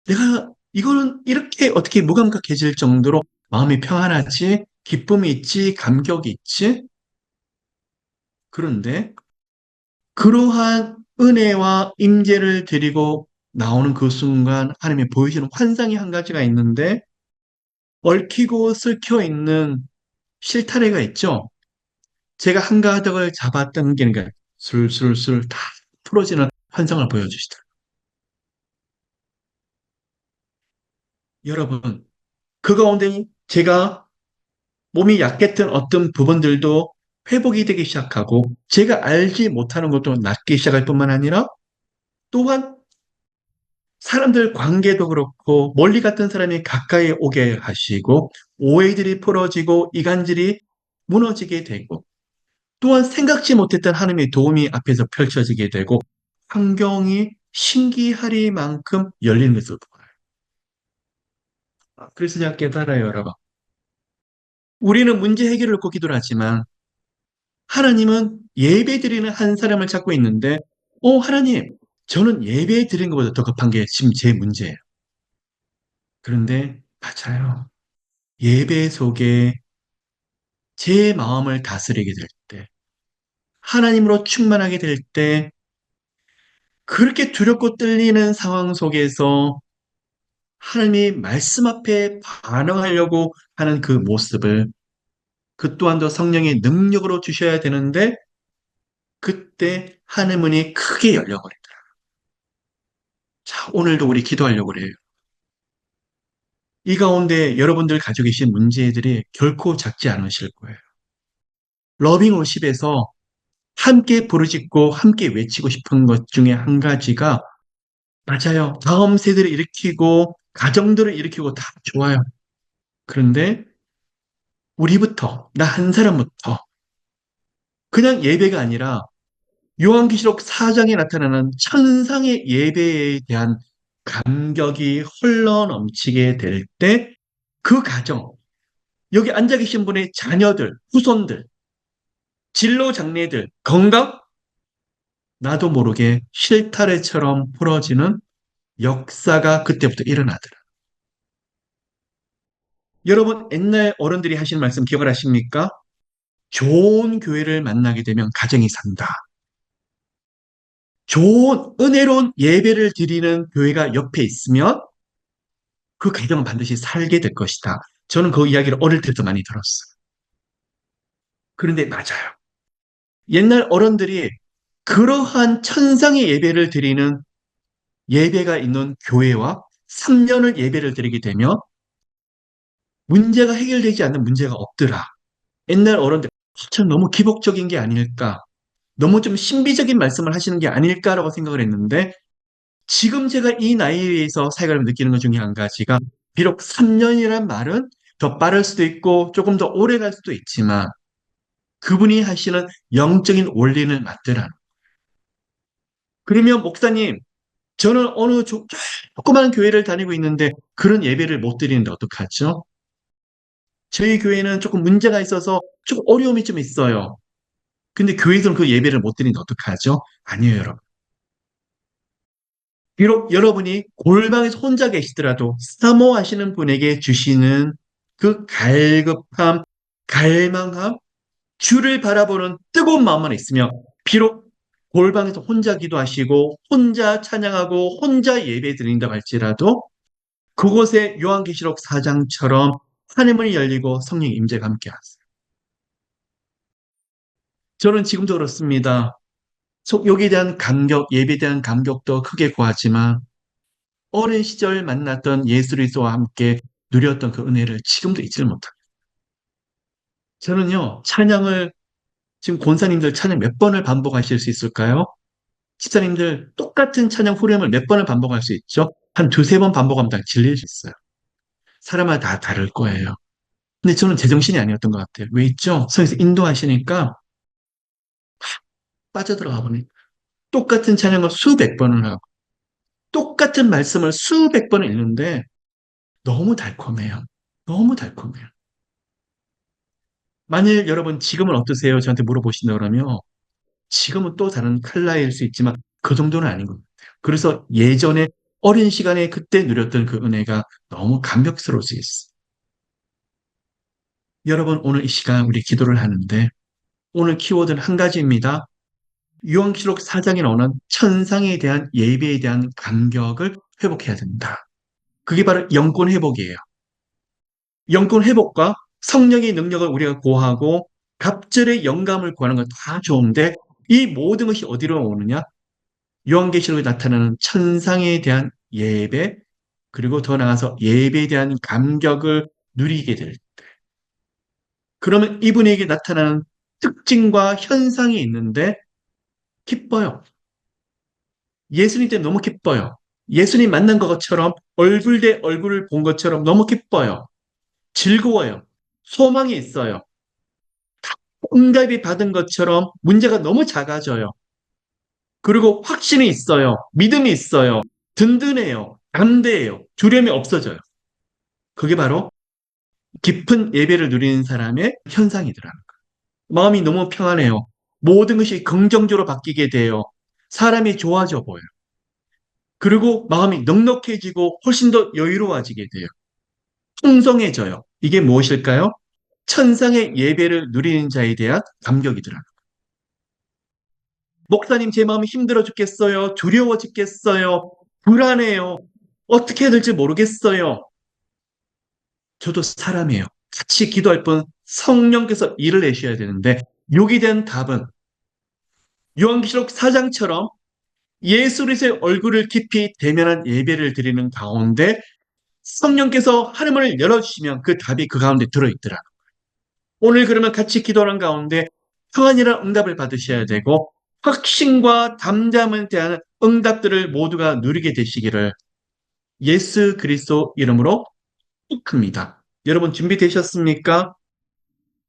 내가 이거는 이렇게 어떻게 무감각해질 정도로 마음이 평안하지? 기쁨이 있지? 감격이 있지? 그런데 그러한 은혜와 임재를 드리고 나오는 그 순간 하나님이 보여주는 환상이 한 가지가 있는데 얽히고 설켜 있는 실타래가 있죠. 제가 한가닥을 잡았던 게 그러니까 술술술 다 풀어지는 환상을 보여주시더라고요. 여러분, 그 가운데 제가 몸이 약했던 어떤 부분들도 회복이 되기 시작하고 제가 알지 못하는 것도 낫기 시작할 뿐만 아니라 또한 사람들 관계도 그렇고 멀리 갔던 사람이 가까이 오게 하시고 오해들이 풀어지고 이간질이 무너지게 되고 또한 생각지 못했던 하나님의 도움이 앞에서 펼쳐지게 되고 환경이 신기하리만큼 열리는 것을 보아요. 그래서 제가 깨달아요, 여러분. 우리는 문제 해결을 놓고 기도를 하지만 하나님은 예배 드리는 한 사람을 찾고 있는데 하나님, 저는 예배 드리는 것보다 더 급한 게 지금 제 문제예요. 그런데 맞아요. 예배 속에 제 마음을 다스리게 될 때, 하나님으로 충만하게 될 때, 그렇게 두렵고 떨리는 상황 속에서 하나님이 말씀 앞에 반응하려고 하는 그 모습을 그 또한도 성령의 능력으로 주셔야 되는데 그때 하늘 문이 크게 열려버린다. 자, 오늘도 우리 기도하려고 그래요. 이 가운데 여러분들 가지고 계신 문제들이 결코 작지 않으실 거예요. 러빙 워십에서 함께 부르짖고 함께 외치고 싶은 것 중에 한 가지가 맞아요. 다음 세대를 일으키고 가정들을 일으키고 다 좋아요. 그런데 우리부터, 나 한 사람부터 그냥 예배가 아니라 요한계시록 4장에 나타나는 천상의 예배에 대한 감격이 흘러 넘치게 될 때 그 가정, 여기 앉아 계신 분의 자녀들, 후손들, 진로 장래들, 건강, 나도 모르게 실타래처럼 풀어지는 역사가 그때부터 일어나더라. 여러분, 옛날 어른들이 하시는 말씀 기억을 하십니까? 좋은 교회를 만나게 되면 가정이 산다. 좋은, 은혜로운 예배를 드리는 교회가 옆에 있으면 그 가정은 반드시 살게 될 것이다. 저는 그 이야기를 어릴 때부터 많이 들었어요. 그런데 맞아요. 옛날 어른들이 그러한 천상의 예배를 드리는 예배가 있는 교회와 3년을 예배를 드리게 되면 문제가 해결되지 않는 문제가 없더라. 옛날 어른들, 참 너무 기복적인 게 아닐까. 너무 좀 신비적인 말씀을 하시는 게 아닐까라고 생각을 했는데 지금 제가 이 나이에서 사역을 느끼는 것 중에 한 가지가 비록 3년이란 말은 더 빠를 수도 있고 조금 더 오래 갈 수도 있지만 그분이 하시는 영적인 원리를 맞더라는. 그러면 목사님, 저는 어느 조그만 교회를 다니고 있는데 그런 예배를 못 드리는데 어떡하죠? 저희 교회는 조금 문제가 있어서 조금 어려움이 좀 있어요. 근데 교회에서는 그 예배를 못 드리는데 어떡하죠? 아니에요, 여러분. 비록 여러분이 골방에서 혼자 계시더라도 사모하시는 분에게 주시는 그 갈급함, 갈망함, 주를 바라보는 뜨거운 마음만 있으며 비록 골방에서 혼자 기도하시고 혼자 찬양하고 혼자 예배 드린다고 할지라도 그곳에 요한계시록 4장처럼 하늘문이 열리고 성령 임재가 함께하세요. 저는 지금도 그렇습니다. 여기에 대한 감격, 예배에 대한 감격도 크게 구하지만 어린 시절 만났던 예수 그리스도와 함께 누렸던 그 은혜를 지금도 잊지를 못합니다. 저는요, 찬양을 지금 권사님들 찬양 몇 번을 반복하실 수 있을까요? 집사님들 똑같은 찬양 후렴을 몇 번을 반복할 수 있죠? 한 두세 번 반복하면 다 질릴 수 있어요. 사람마다 다 다를 거예요. 근데 저는 제정신이 아니었던 것 같아요. 왜 있죠? 성에서 인도하시니까 빠져들어가 보니 똑같은 찬양을 수백 번을 하고 똑같은 말씀을 수백 번을 읽는데 너무 달콤해요. 너무 달콤해요. 만일 여러분 지금은 어떠세요? 저한테 물어보신다 그러면 지금은 또 다른 칼라일 수 있지만 그 정도는 아닌 것 같아요. 그래서 예전에 어린 시간에 그때 누렸던 그 은혜가 너무 감격스러울 수 있어요. 여러분 오늘 이 시간 우리 기도를 하는데 오늘 키워드는 한 가지입니다. 요한계시록 4장에 나오는 천상에 대한 예배에 대한 감격을 회복해야 된다. 그게 바로 영권 회복이에요. 영권 회복과 성령의 능력을 우리가 구하고 갑절의 영감을 구하는 건 다 좋은데 이 모든 것이 어디로 오느냐? 요한계시록에 나타나는 천상에 대한 예배 그리고 더 나아가서 예배에 대한 감격을 누리게 될 때. 그러면 이분에게 나타나는 특징과 현상이 있는데 기뻐요. 예수님 때문에 너무 기뻐요. 예수님 만난 것처럼 얼굴 대 얼굴을 본 것처럼 너무 기뻐요. 즐거워요. 소망이 있어요. 응답이 받은 것처럼 문제가 너무 작아져요. 그리고 확신이 있어요. 믿음이 있어요. 든든해요. 담대해요. 두려움이 없어져요. 그게 바로 깊은 예배를 누리는 사람의 현상이더라는 거예요. 마음이 너무 평안해요. 모든 것이 긍정적으로 바뀌게 돼요. 사람이 좋아져 보여요. 그리고 마음이 넉넉해지고 훨씬 더 여유로워지게 돼요. 풍성해져요. 이게 무엇일까요? 천상의 예배를 누리는 자에 대한 감격이더라. 목사님, 제 마음이 힘들어 죽겠어요. 두려워 죽겠어요. 불안해요. 어떻게 해야 될지 모르겠어요. 저도 사람이에요. 같이 기도할 뿐 성령께서 일을 내셔야 되는데 여기에 대한 답은 요한계시록 4장처럼 예수 그리스도의 얼굴을 깊이 대면한 예배를 드리는 가운데 성령께서 하늘문을 열어주시면 그 답이 그 가운데 들어있더라. 오늘 그러면 같이 기도하는 가운데 평안이라는 응답을 받으셔야 되고 확신과 담담을 대하는 응답들을 모두가 누리게 되시기를 예수 그리스도 이름으로 축복합니다. 여러분 준비되셨습니까?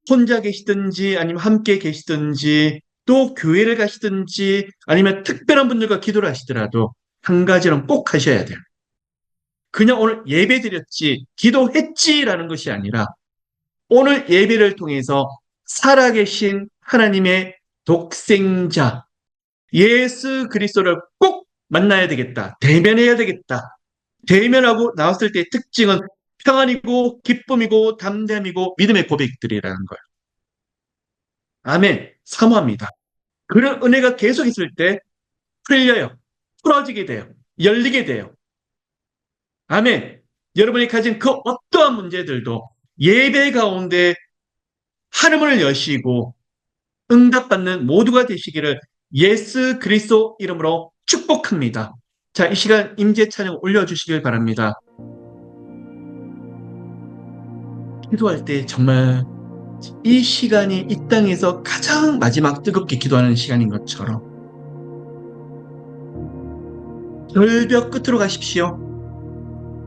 혼자 계시든지 아니면 함께 계시든지 또 교회를 가시든지 아니면 특별한 분들과 기도를 하시더라도 한 가지는 꼭 하셔야 돼요. 그냥 오늘 예배 드렸지, 기도했지라는 것이 아니라 오늘 예배를 통해서 살아계신 하나님의 독생자 예수 그리스도를 꼭 만나야 되겠다. 대면해야 되겠다. 대면하고 나왔을 때의 특징은 평안이고 기쁨이고 담담이고 믿음의 고백들이라는 거예요. 아멘. 사모합니다. 그런 은혜가 계속 있을 때 풀려요. 풀어지게 돼요. 열리게 돼요. 아멘. 여러분이 가진 그 어떠한 문제들도 예배 가운데 하늘문을 여시고 응답받는 모두가 되시기를 예수 그리스도 이름으로 축복합니다. 자, 이 시간 임재 찬양 올려주시길 바랍니다. 기도할 때 정말 이 시간이 이 땅에서 가장 마지막 뜨겁게 기도하는 시간인 것처럼 절벽 끝으로 가십시오.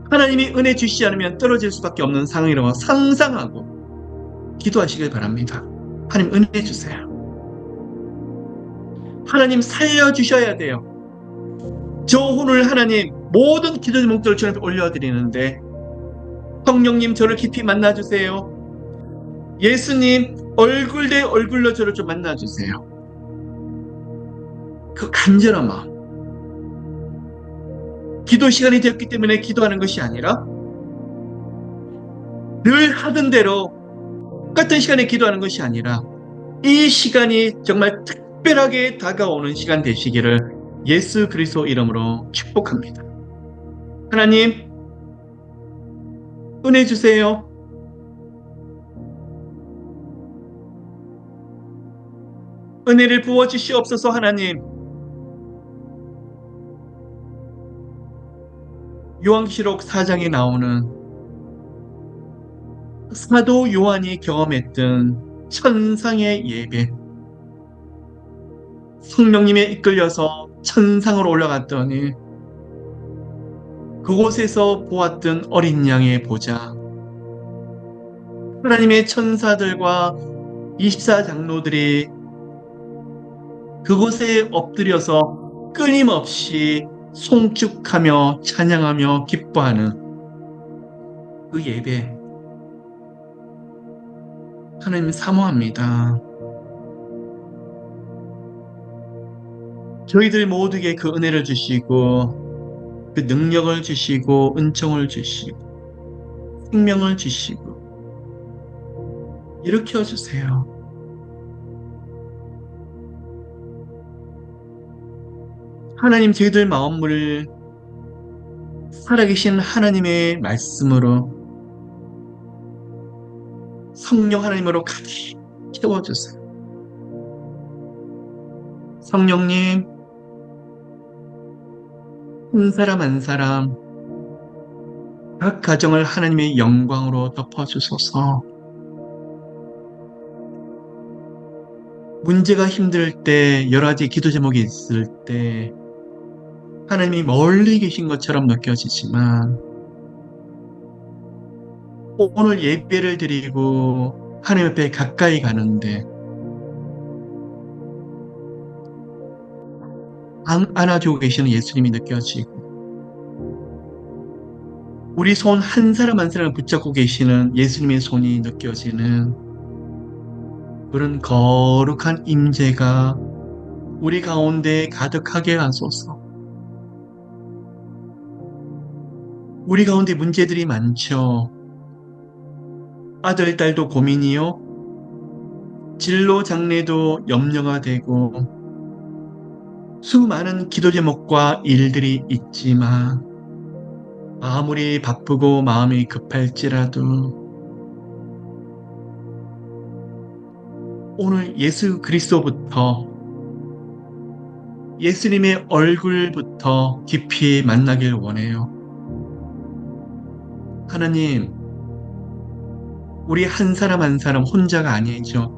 하나님이 은혜 주시지 않으면 떨어질 수밖에 없는 상황이라고 상상하고 기도하시길 바랍니다. 하나님 은혜 주세요. 하나님 살려주셔야 돼요. 저 오늘 하나님 모든 기도 제목들을 주님 앞에 올려드리는데 성령님 저를 깊이 만나주세요. 예수님 얼굴 대 얼굴로 저를 좀 만나주세요. 그 간절한 마음. 기도 시간이 되었기 때문에 기도하는 것이 아니라 늘 하던 대로 똑같은 시간에 기도하는 것이 아니라 이 시간이 정말 특별하게 다가오는 시간 되시기를 예수 그리스도 이름으로 축복합니다. 하나님 은혜 주세요. 은혜를 부어주시옵소서. 하나님 요한계시록 4장에 나오는 사도 요한이 경험했던 천상의 예배, 성령님에 이끌려서 천상으로 올라갔더니 그곳에서 보았던 어린 양의 보좌, 하나님의 천사들과 24장로들이 그곳에 엎드려서 끊임없이 송축하며 찬양하며 기뻐하는 그 예배, 하나님 사모합니다. 저희들 모두에게 그 은혜를 주시고 그 능력을 주시고 은총을 주시고 생명을 주시고 일으켜 주세요. 하나님 저희들 마음을 살아계신 하나님의 말씀으로 성령 하나님으로 가득 채워주세요. 성령님 한 사람 한 사람 각 가정을 하나님의 영광으로 덮어주소서. 문제가 힘들 때 여러 가지 기도 제목이 있을 때 하나님이 멀리 계신 것처럼 느껴지지만 오늘 예배를 드리고 하나님 앞에 가까이 가는데 안아주고 계시는 예수님이 느껴지고 우리 손 한 사람 한 사람을 붙잡고 계시는 예수님의 손이 느껴지는 그런 거룩한 임재가 우리 가운데 가득하게 하소서. 우리 가운데 문제들이 많죠. 아들, 딸도 고민이요. 진로 장래도 염려가 되고 수많은 기도 제목과 일들이 있지만 아무리 바쁘고 마음이 급할지라도 오늘 예수 그리스도부터 예수님의 얼굴부터 깊이 만나길 원해요. 하나님, 우리 한 사람 한 사람 혼자가 아니죠.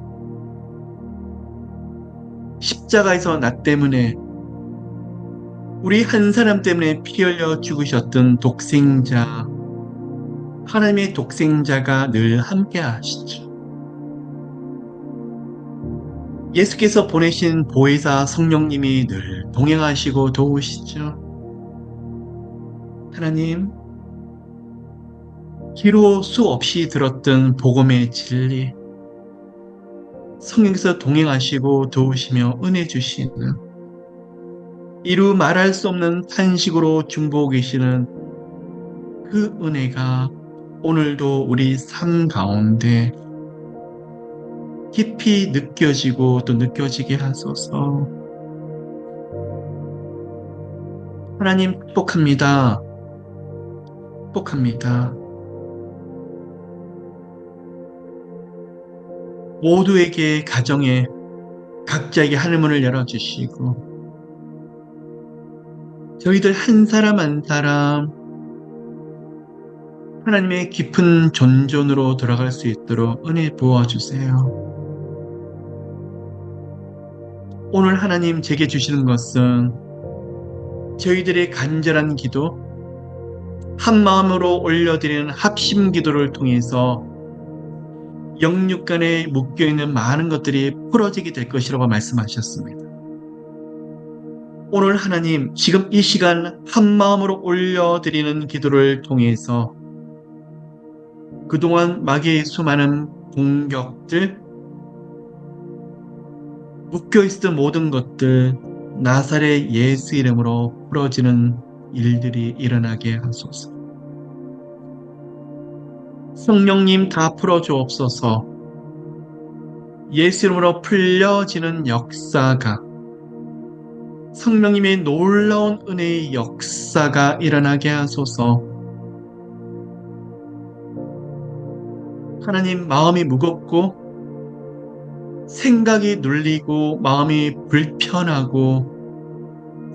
십자가에서 나 때문에, 우리 한 사람 때문에 피 흘려 죽으셨던 독생자, 하나님의 독생자가 늘 함께 하시죠. 예수께서 보내신 보혜사 성령님이 늘 동행하시고 도우시죠. 하나님, 기로 수 없이 들었던 복음의 진리, 성령께서 동행하시고 도우시며 은혜 주시는, 이루 말할 수 없는 탄식으로 중보하고 계시는 그 은혜가 오늘도 우리 삶 가운데 깊이 느껴지고 또 느껴지게 하소서. 하나님 축복합니다. 축복합니다. 모두에게 가정에 각자에게 하늘문을 열어주시고 저희들 한 사람 한 사람 하나님의 깊은 존존으로 들어갈 수 있도록 은혜 부어주세요. 오늘 하나님 제게 주시는 것은 저희들의 간절한 기도, 한 마음으로 올려드리는 합심 기도를 통해서 영육 간에 묶여있는 많은 것들이 풀어지게 될 것이라고 말씀하셨습니다. 오늘 하나님 지금 이 시간 한 마음으로 올려드리는 기도를 통해서 그동안 마귀의 수많은 공격들, 묶여있었던 모든 것들 나사렛 예수 이름으로 풀어지는 일들이 일어나게 하소서. 성령님 다 풀어주옵소서. 예수 이름으로 풀려지는 역사가, 성령님의 놀라운 은혜의 역사가 일어나게 하소서. 하나님, 마음이 무겁고 생각이 눌리고 마음이 불편하고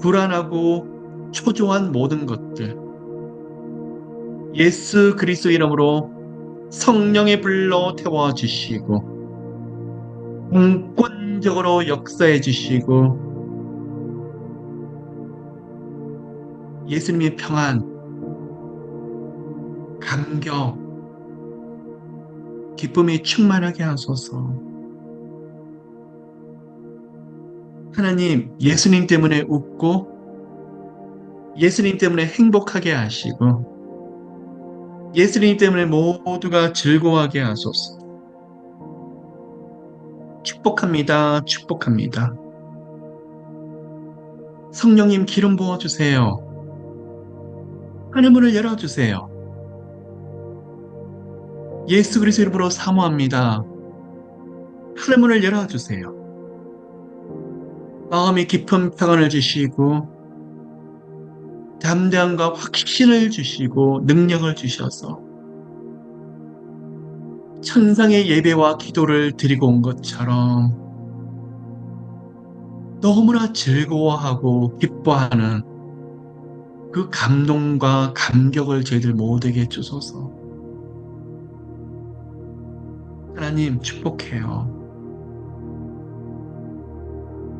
불안하고 초조한 모든 것들, 예수 그리스도 이름으로 성령의 불로 태워주시고 공권적으로 역사해 주시고 예수님의 평안, 감격, 기쁨이 충만하게 하소서. 하나님, 예수님 때문에 웃고 예수님 때문에 행복하게 하시고 예수님 때문에 모두가 즐거워하게 하소서. 축복합니다. 축복합니다. 성령님 기름 부어주세요. 하늘문을 열어주세요. 예수 그리스도 이름으로 사모합니다. 하늘문을 열어주세요. 마음이 깊은 평안을 주시고 담대함과 확신을 주시고 능력을 주셔서 천상의 예배와 기도를 드리고 온 것처럼 너무나 즐거워하고 기뻐하는 그 감동과 감격을 저희들 모두에게 주소서. 하나님 축복해요.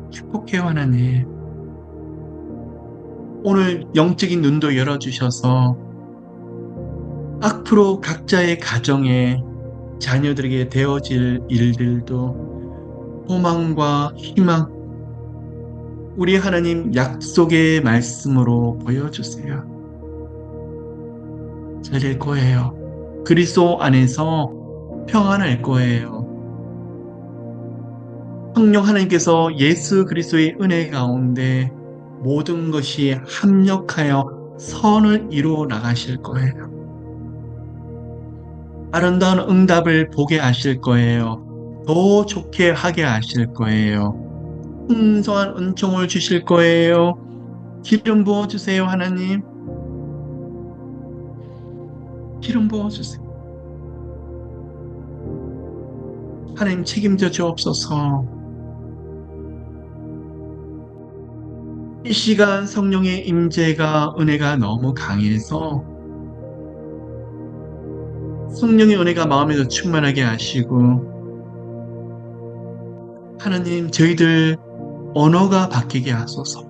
축복해요 하나님. 오늘 영적인 눈도 열어주셔서 앞으로 각자의 가정에 자녀들에게 되어질 일들도 소망과 희망, 우리 하나님 약속의 말씀으로 보여주세요. 잘 될 거예요. 그리스도 안에서 평안할 거예요. 성령 하나님께서 예수 그리스도의 은혜 가운데 모든 것이 합력하여 선을 이루어 나가실 거예요. 아름다운 응답을 보게 하실 거예요. 더 좋게 하게 하실 거예요. 풍성한 은총을 주실 거예요. 기름 부어주세요 하나님. 기름 부어주세요. 하나님 책임져 주옵소서. 이 시간 성령의 임재가 은혜가 너무 강해서 성령의 은혜가 마음에서 충만하게 하시고 하나님 저희들 언어가 바뀌게 하소서.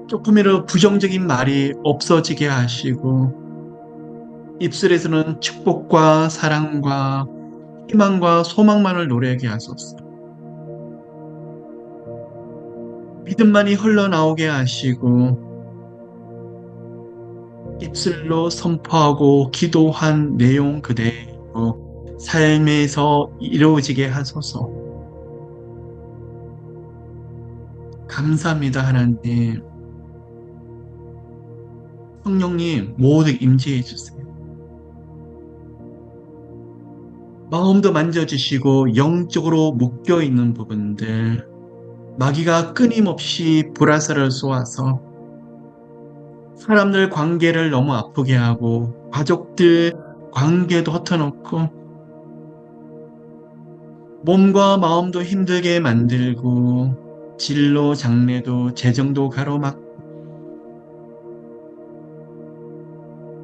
조금이라도 부정적인 말이 없어지게 하시고 입술에서는 축복과 사랑과 희망과 소망만을 노래하게 하소서. 믿음만이 흘러나오게 하시고 입술로 선포하고 기도한 내용 그대로 삶에서 이루어지게 하소서. 감사합니다, 하나님. 성령님 모두 임재해 주세요. 마음도 만져주시고 영적으로 묶여있는 부분들 마귀가 끊임없이 불화살을 쏘아서 사람들 관계를 너무 아프게 하고 가족들 관계도 헛어놓고 몸과 마음도 힘들게 만들고 진로 장래도 재정도 가로막고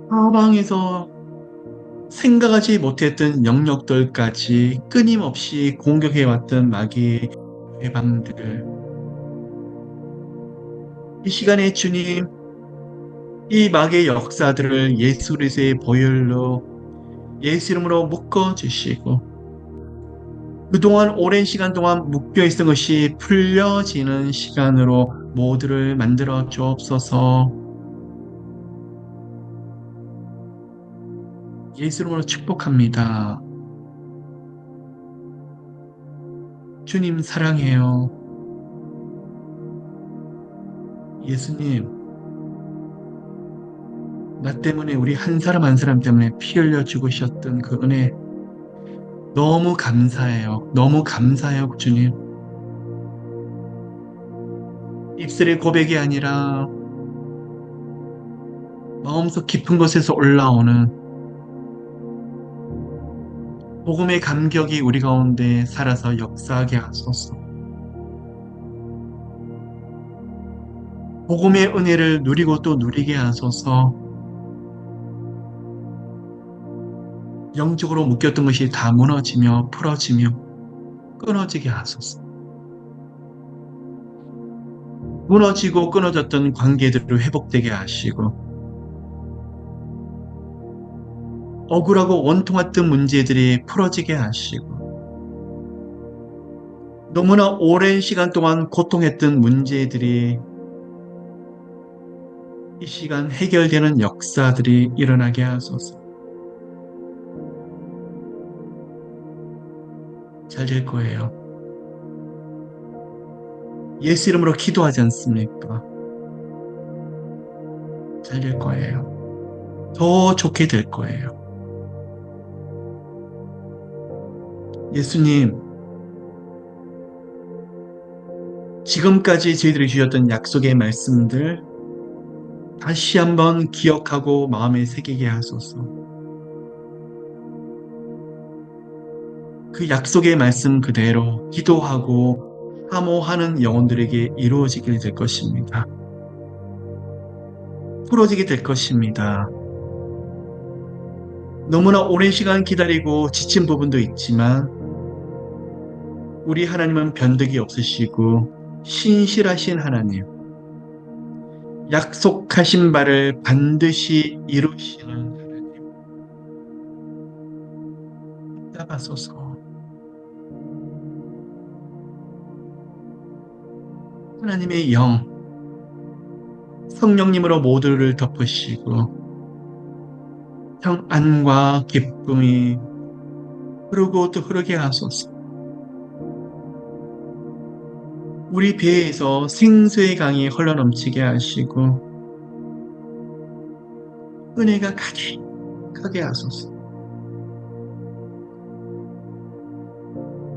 사방에서 생각하지 못했던 영역들까지 끊임없이 공격해왔던 마귀의 회방들 이 시간에 주님 이 마귀의 역사들을 예수 그리스도의 보혈로 예수 이름으로 묶어주시고 그동안 오랜 시간 동안 묶여있던 것이 풀려지는 시간으로 모두를 만들어 주옵소서. 예수 이름으로 축복합니다. 주님 사랑해요. 예수님 나 때문에 우리 한 사람 한 사람 때문에 피 흘려 죽으셨던 그 은혜 너무 감사해요. 너무 감사해요, 주님. 입술의 고백이 아니라 마음속 깊은 곳에서 올라오는 복음의 감격이 우리 가운데 살아서 역사하게 하소서. 복음의 은혜를 누리고 또 누리게 하소서. 영적으로 묶였던 것이 다 무너지며 풀어지며 끊어지게 하소서. 무너지고 끊어졌던 관계들을 회복되게 하시고 억울하고 원통했던 문제들이 풀어지게 하시고 너무나 오랜 시간 동안 고통했던 문제들이 이 시간 해결되는 역사들이 일어나게 하소서. 잘 될 거예요. 예수 이름으로 기도하지 않습니까? 잘 될 거예요. 더 좋게 될 거예요. 예수님, 지금까지 저희들이 주셨던 약속의 말씀들 다시 한번 기억하고 마음에 새기게 하소서. 그 약속의 말씀 그대로 기도하고 사모하는 영혼들에게 이루어지게 될 것입니다. 풀어지게 될 것입니다. 너무나 오랜 시간 기다리고 지친 부분도 있지만 우리 하나님은 변덕이 없으시고 신실하신 하나님, 약속하신 바를 반드시 이루시는 하나님, 따라서서 하나님의 영, 성령님으로 모두를 덮으시고 평안과 기쁨이 흐르고 또 흐르게 하소서. 우리 배에서 생수의 강이 흘러넘치게 하시고 은혜가 가득하게 하소서.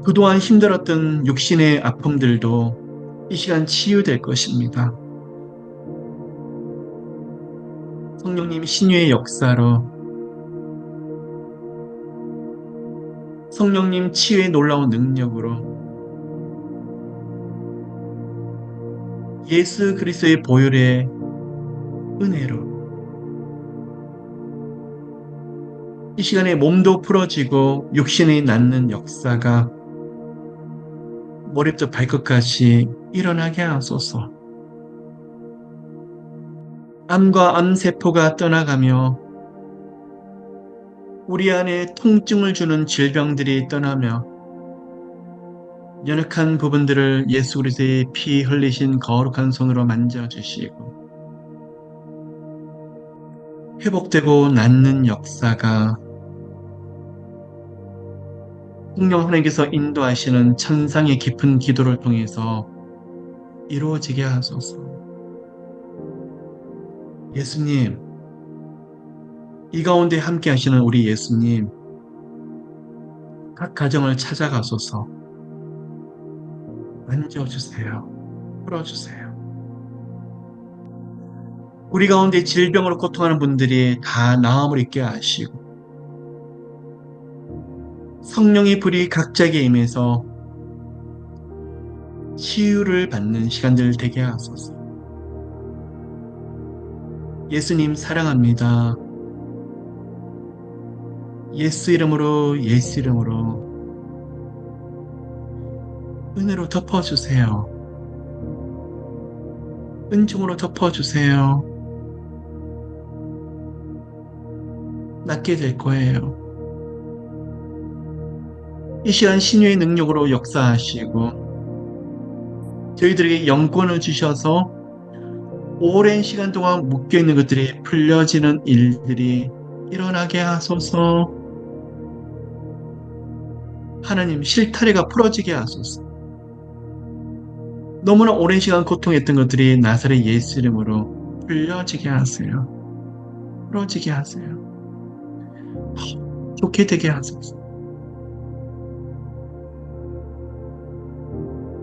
그동안 힘들었던 육신의 아픔들도 이 시간 치유될 것입니다. 성령님 신유의 역사로 성령님 치유의 놀라운 능력으로 예수 그리스도의 보혈의 은혜로 이 시간에 몸도 풀어지고 육신이 낫는 역사가 머리부터 발끝까지 일어나게 하소서. 암과 암세포가 떠나가며 우리 안에 통증을 주는 질병들이 떠나며 연약한 부분들을 예수 그리스도의 피 흘리신 거룩한 손으로 만져주시고 회복되고 낫는 역사가 성령 하나님께서 인도하시는 천상의 깊은 기도를 통해서 이루어지게 하소서. 예수님, 이 가운데 함께 하시는 우리 예수님, 각 가정을 찾아가소서. 만져주세요. 풀어주세요. 우리 가운데 질병으로 고통하는 분들이 다 나음을 입게 하시고 성령의 불이 각자에게 임해서 치유를 받는 시간들 되게 하소서. 예수님 사랑합니다. 예수 이름으로 예수 이름으로 은혜로 덮어주세요. 은총으로 덮어주세요. 낫게 될 거예요. 이 시간 신유의 능력으로 역사하시고 저희들에게 영권을 주셔서 오랜 시간 동안 묶여있는 것들이 풀려지는 일들이 일어나게 하소서. 하나님 실타래가 풀어지게 하소서. 너무나 오랜 시간 고통했던 것들이 나사렛 예수 이름으로 풀려지게 하세요. 풀어지게 하세요. 좋게 되게 하소서.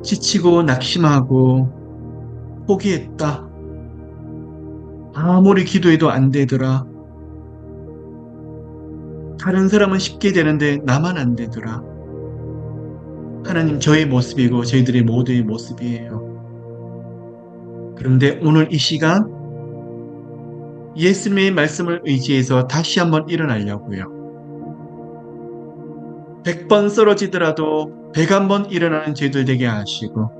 지치고 낙심하고 포기했다. 아무리 기도해도 안 되더라. 다른 사람은 쉽게 되는데 나만 안 되더라. 하나님 저의 모습이고 저희들의 모두의 모습이에요. 그런데 오늘 이 시간 예수님의 말씀을 의지해서 다시 한번 일어나려고요. 100번 쓰러지더라도 101번 일어나는 저희들 되게 하시고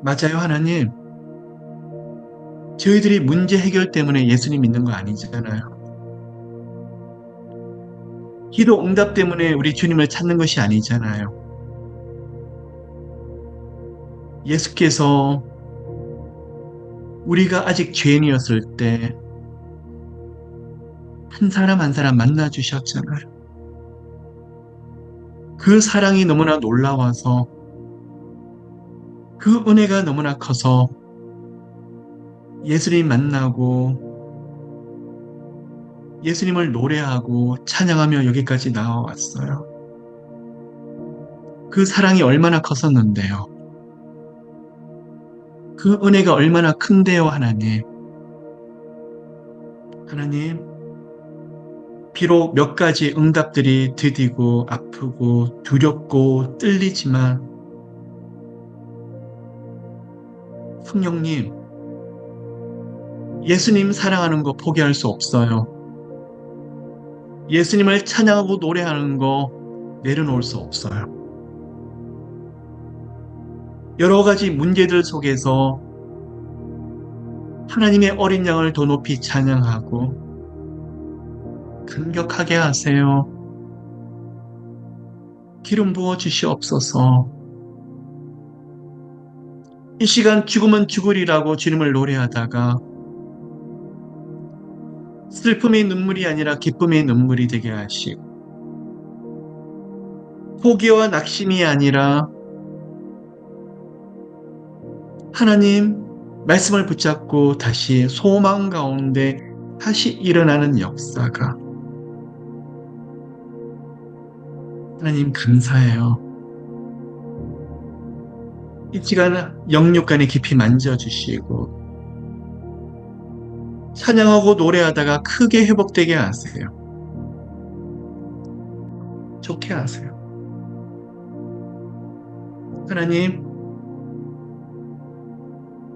맞아요 하나님. 저희들이 문제 해결 때문에 예수님 믿는 거 아니잖아요. 기도 응답 때문에 우리 주님을 찾는 것이 아니잖아요. 예수께서 우리가 아직 죄인이었을 때 한 사람 한 사람 만나주셨잖아요. 그 사랑이 너무나 놀라워서 그 은혜가 너무나 커서 예수님 만나고 예수님을 노래하고 찬양하며 여기까지 나와왔어요. 그 사랑이 얼마나 컸었는데요. 그 은혜가 얼마나 큰데요, 하나님. 하나님, 비록 몇 가지 응답들이 드디고 아프고 두렵고 떨리지만 성령님, 예수님 사랑하는 거 포기할 수 없어요. 예수님을 찬양하고 노래하는 거 내려놓을 수 없어요. 여러 가지 문제들 속에서 하나님의 어린 양을 더 높이 찬양하고 감격하게 하세요. 기름 부어 주시옵소서. 이 시간 죽으면 죽으리라고 주님을 노래하다가 슬픔의 눈물이 아니라 기쁨의 눈물이 되게 하시고 포기와 낙심이 아니라 하나님 말씀을 붙잡고 다시 소망 가운데 다시 일어나는 역사가 하나님 감사해요. 이 시간 영육간에 깊이 만져주시고 찬양하고 노래하다가 크게 회복되게 하세요. 좋게 하세요. 하나님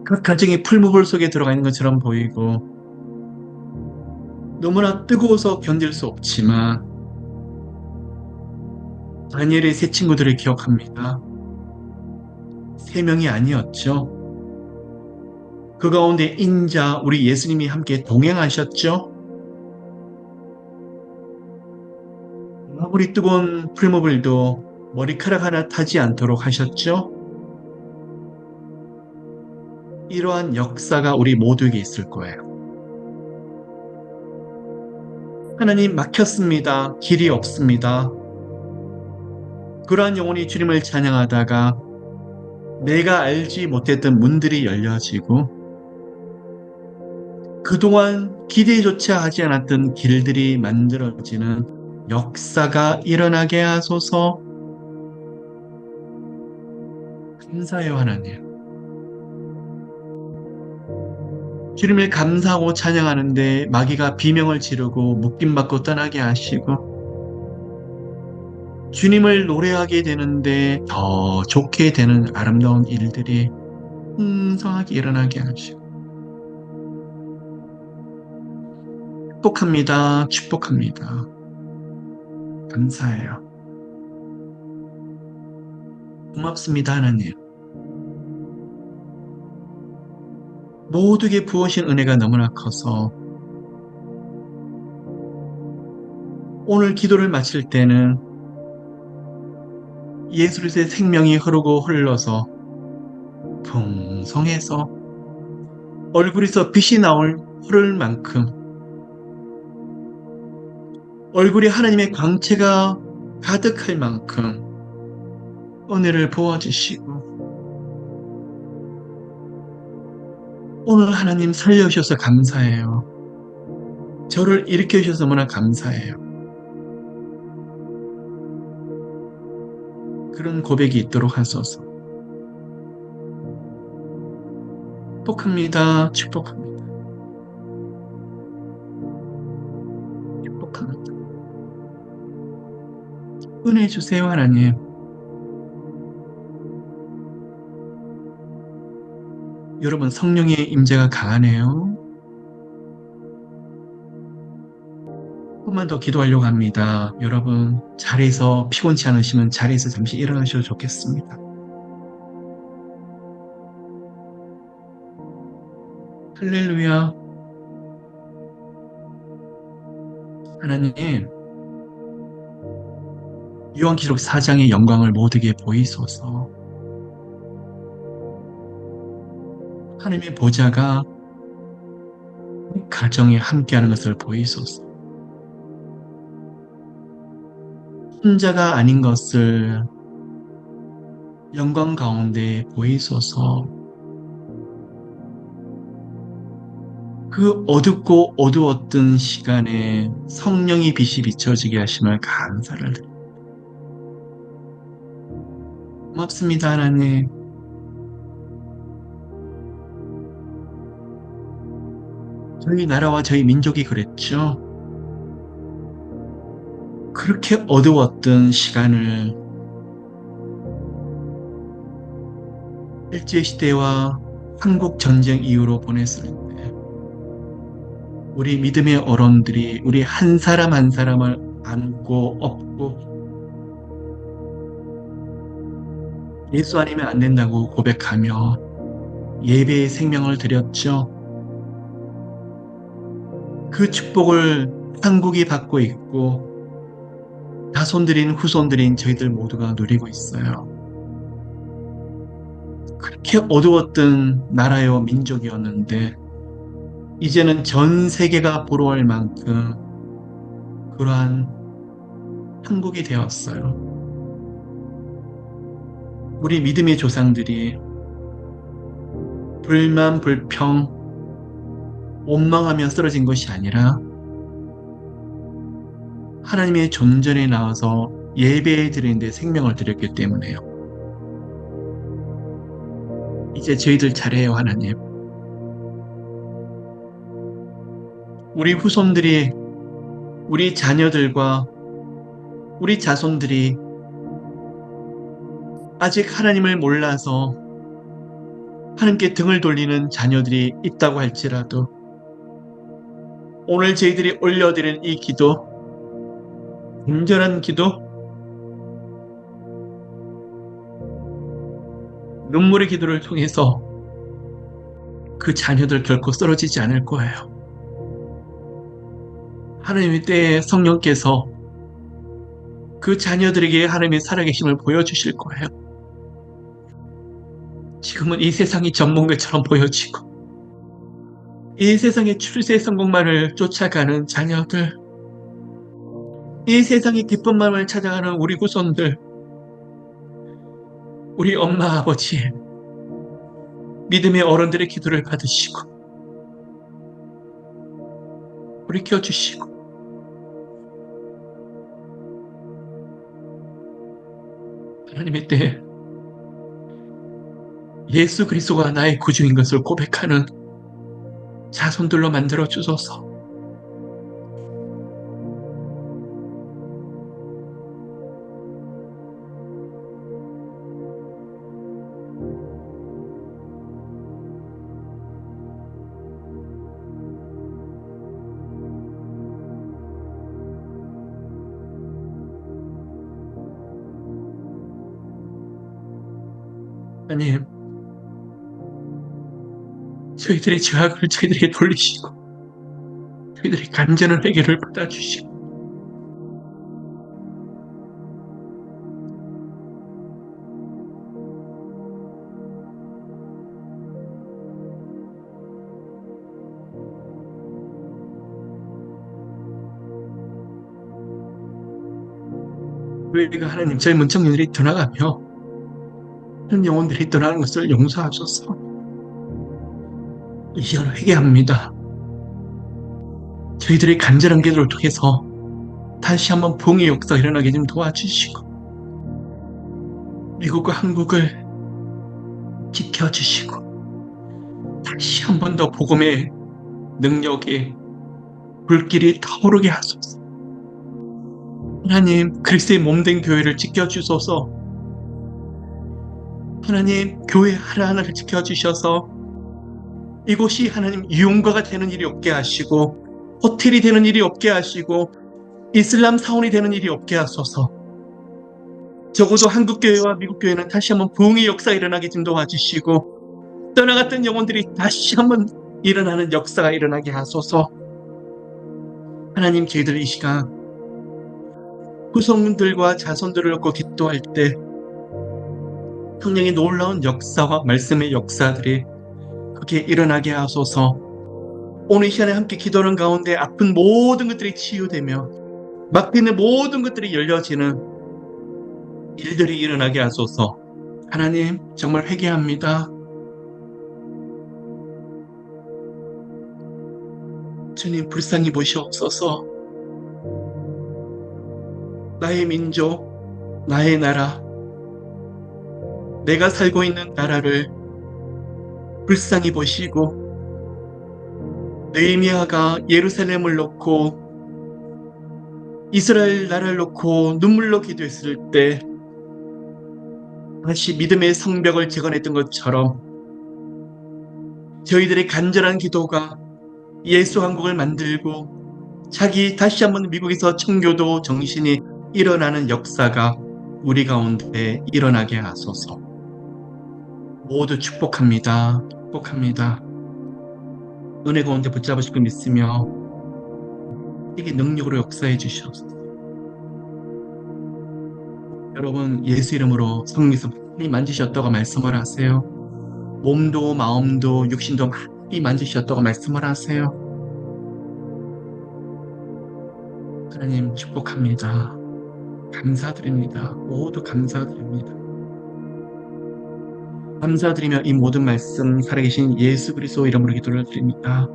각 가정이 풀무불 속에 들어가 있는 것처럼 보이고 너무나 뜨거워서 견딜 수 없지만 다니엘의 세 친구들을 기억합니다. 세 명이 아니었죠. 그 가운데 인자 우리 예수님이 함께 동행하셨죠. 아무리 뜨거운 풀무불도 머리카락 하나 타지 않도록 하셨죠. 이러한 역사가 우리 모두에게 있을 거예요. 하나님 막혔습니다. 길이 없습니다. 그러한 영혼이 주님을 찬양하다가 내가 알지 못했던 문들이 열려지고 그동안 기대조차 하지 않았던 길들이 만들어지는 역사가 일어나게 하소서. 감사해요, 하나님. 주님을 감사하고 찬양하는데 마귀가 비명을 지르고 묶임받고 떠나게 하시고 주님을 노래하게 되는데 더 좋게 되는 아름다운 일들이 풍성하게 일어나게 하시고 축복합니다. 축복합니다. 감사해요. 고맙습니다, 하나님. 모두에게 부어신 은혜가 너무나 커서 오늘 기도를 마칠 때는 예수 그리스도의 생명이 흐르고 흘러서 풍성해서 얼굴에서 빛이 나올 흐를 만큼 얼굴에 하나님의 광채가 가득할 만큼 은혜를 부어주시고 오늘 하나님 살려주셔서 감사해요. 저를 일으켜주셔서 너무나 감사해요. 그런 고백이 있도록 하소서. 축복합니다. 축복합니다. 축복합니다. 은혜 주세요, 하나님. 여러분, 성령의 임재가 강하네요. 조금만 더 기도하려고 합니다. 여러분, 자리에서 피곤치 않으시면 자리에서 잠시 일어나셔도 좋겠습니다. 할렐루야. 하나님, 요한기록 4장의 영광을 모두에게 보이소서. 하나님의 보좌가 가정에 함께하는 것을 보이소서. 혼자가 아닌 것을 영광 가운데 보이소서. 그 어둡고 어두웠던 시간에 성령의 빛이 비춰지게 하심을 감사를 드립니다. 고맙습니다, 하나님. 저희 나라와 저희 민족이 그랬죠. 그렇게 어두웠던 시간을 일제시대와 한국전쟁 이후로 보냈을 때 우리 믿음의 어른들이 우리 한 사람 한 사람을 안고 업고 예수 아니면 안 된다고 고백하며 예배의 생명을 드렸죠. 그 축복을 한국이 받고 있고 자손들인 후손들인 저희들 모두가 누리고 있어요. 그렇게 어두웠던 나라요 민족이었는데 이제는 전 세계가 부러워할 만큼 그러한 한국이 되었어요. 우리 믿음의 조상들이 불만 불평 원망하며 쓰러진 것이 아니라 하나님의 존전에 나와서 예배 드리는데 생명을 드렸기 때문에요. 이제 저희들 차례예요, 하나님. 우리 후손들이, 우리 자녀들과 우리 자손들이 아직 하나님을 몰라서 하나님께 등을 돌리는 자녀들이 있다고 할지라도 오늘 저희들이 올려드리는 이 기도, 온전한 기도, 눈물의 기도를 통해서 그 자녀들 결코 쓰러지지 않을 거예요. 하나님의 때에 성령께서 그 자녀들에게 하나님의 살아계심을 보여주실 거예요. 지금은 이 세상이 전문가처럼 보여지고 이 세상의 출세 성공만을 쫓아가는 자녀들, 이 세상의 기쁨만을 찾아가는 우리 후손들, 우리 엄마 아버지 믿음의 어른들의 기도를 받으시고 우리 켜주시고 하나님의 때에 예수 그리스도가 나의 구주인 것을 고백하는 자손들로 만들어 주소서. 하나님, 저희들의 죄악을 저희들에게 돌리시고 저희들의 간절한 회개를 받아주시고 교회가 하나님 저희 문청년들이 떠나가며 그런 영혼들이 떠나는 것을 용서하소서. 이 시간 회개합니다. 저희들의 간절한 기도를 통해서 다시 한번 부흥의 역사가 일어나게 좀 도와주시고 미국과 한국을 지켜주시고 다시 한 번 더 복음의 능력에 불길이 타오르게 하소서. 하나님, 그리스도의 몸된 교회를 지켜주소서. 하나님, 교회 하나하나를 지켜주셔서 이곳이 하나님 유흥가가 되는 일이 없게 하시고 호텔이 되는 일이 없게 하시고 이슬람 사원이 되는 일이 없게 하소서. 적어도 한국교회와 미국교회는 다시 한번 부흥의 역사가 일어나게 좀 도와주시고 떠나갔던 영혼들이 다시 한번 일어나는 역사가 일어나게 하소서. 하나님, 저희들 이 시간 후손들과 자손들을 놓고 기도할 때 성령의 놀라운 역사와 말씀의 역사들이 그렇게 일어나게 하소서. 오늘 이 시간에 함께 기도하는 가운데 아픈 모든 것들이 치유되며 막혀있는 모든 것들이 열려지는 일들이 일어나게 하소서. 하나님, 정말 회개합니다. 주님, 불쌍히 보시옵소서. 나의 민족, 나의 나라, 내가 살고 있는 나라를 불쌍히 보시고 느헤미야가 예루살렘을 놓고 이스라엘 나라를 놓고 눈물로 기도했을 때 다시 믿음의 성벽을 재건했던 것처럼 저희들의 간절한 기도가 예수 한국을 만들고 자기 다시 한번 미국에서 청교도 정신이 일어나는 역사가 우리 가운데 일어나게 하소서. 모두 축복합니다. 축복합니다. 은혜 가운데 붙잡으실 거 믿으며 이게 능력으로 역사해 주시옵소서. 여러분, 예수 이름으로 성령께서 많이 만지셨다고 말씀을 하세요. 몸도 마음도 육신도 많이 만지셨다고 말씀을 하세요. 하나님, 축복합니다. 감사드립니다. 모두 감사드립니다. 감사드리며 이 모든 말씀 살아계신 예수 그리스도 이름으로 기도를 드립니다.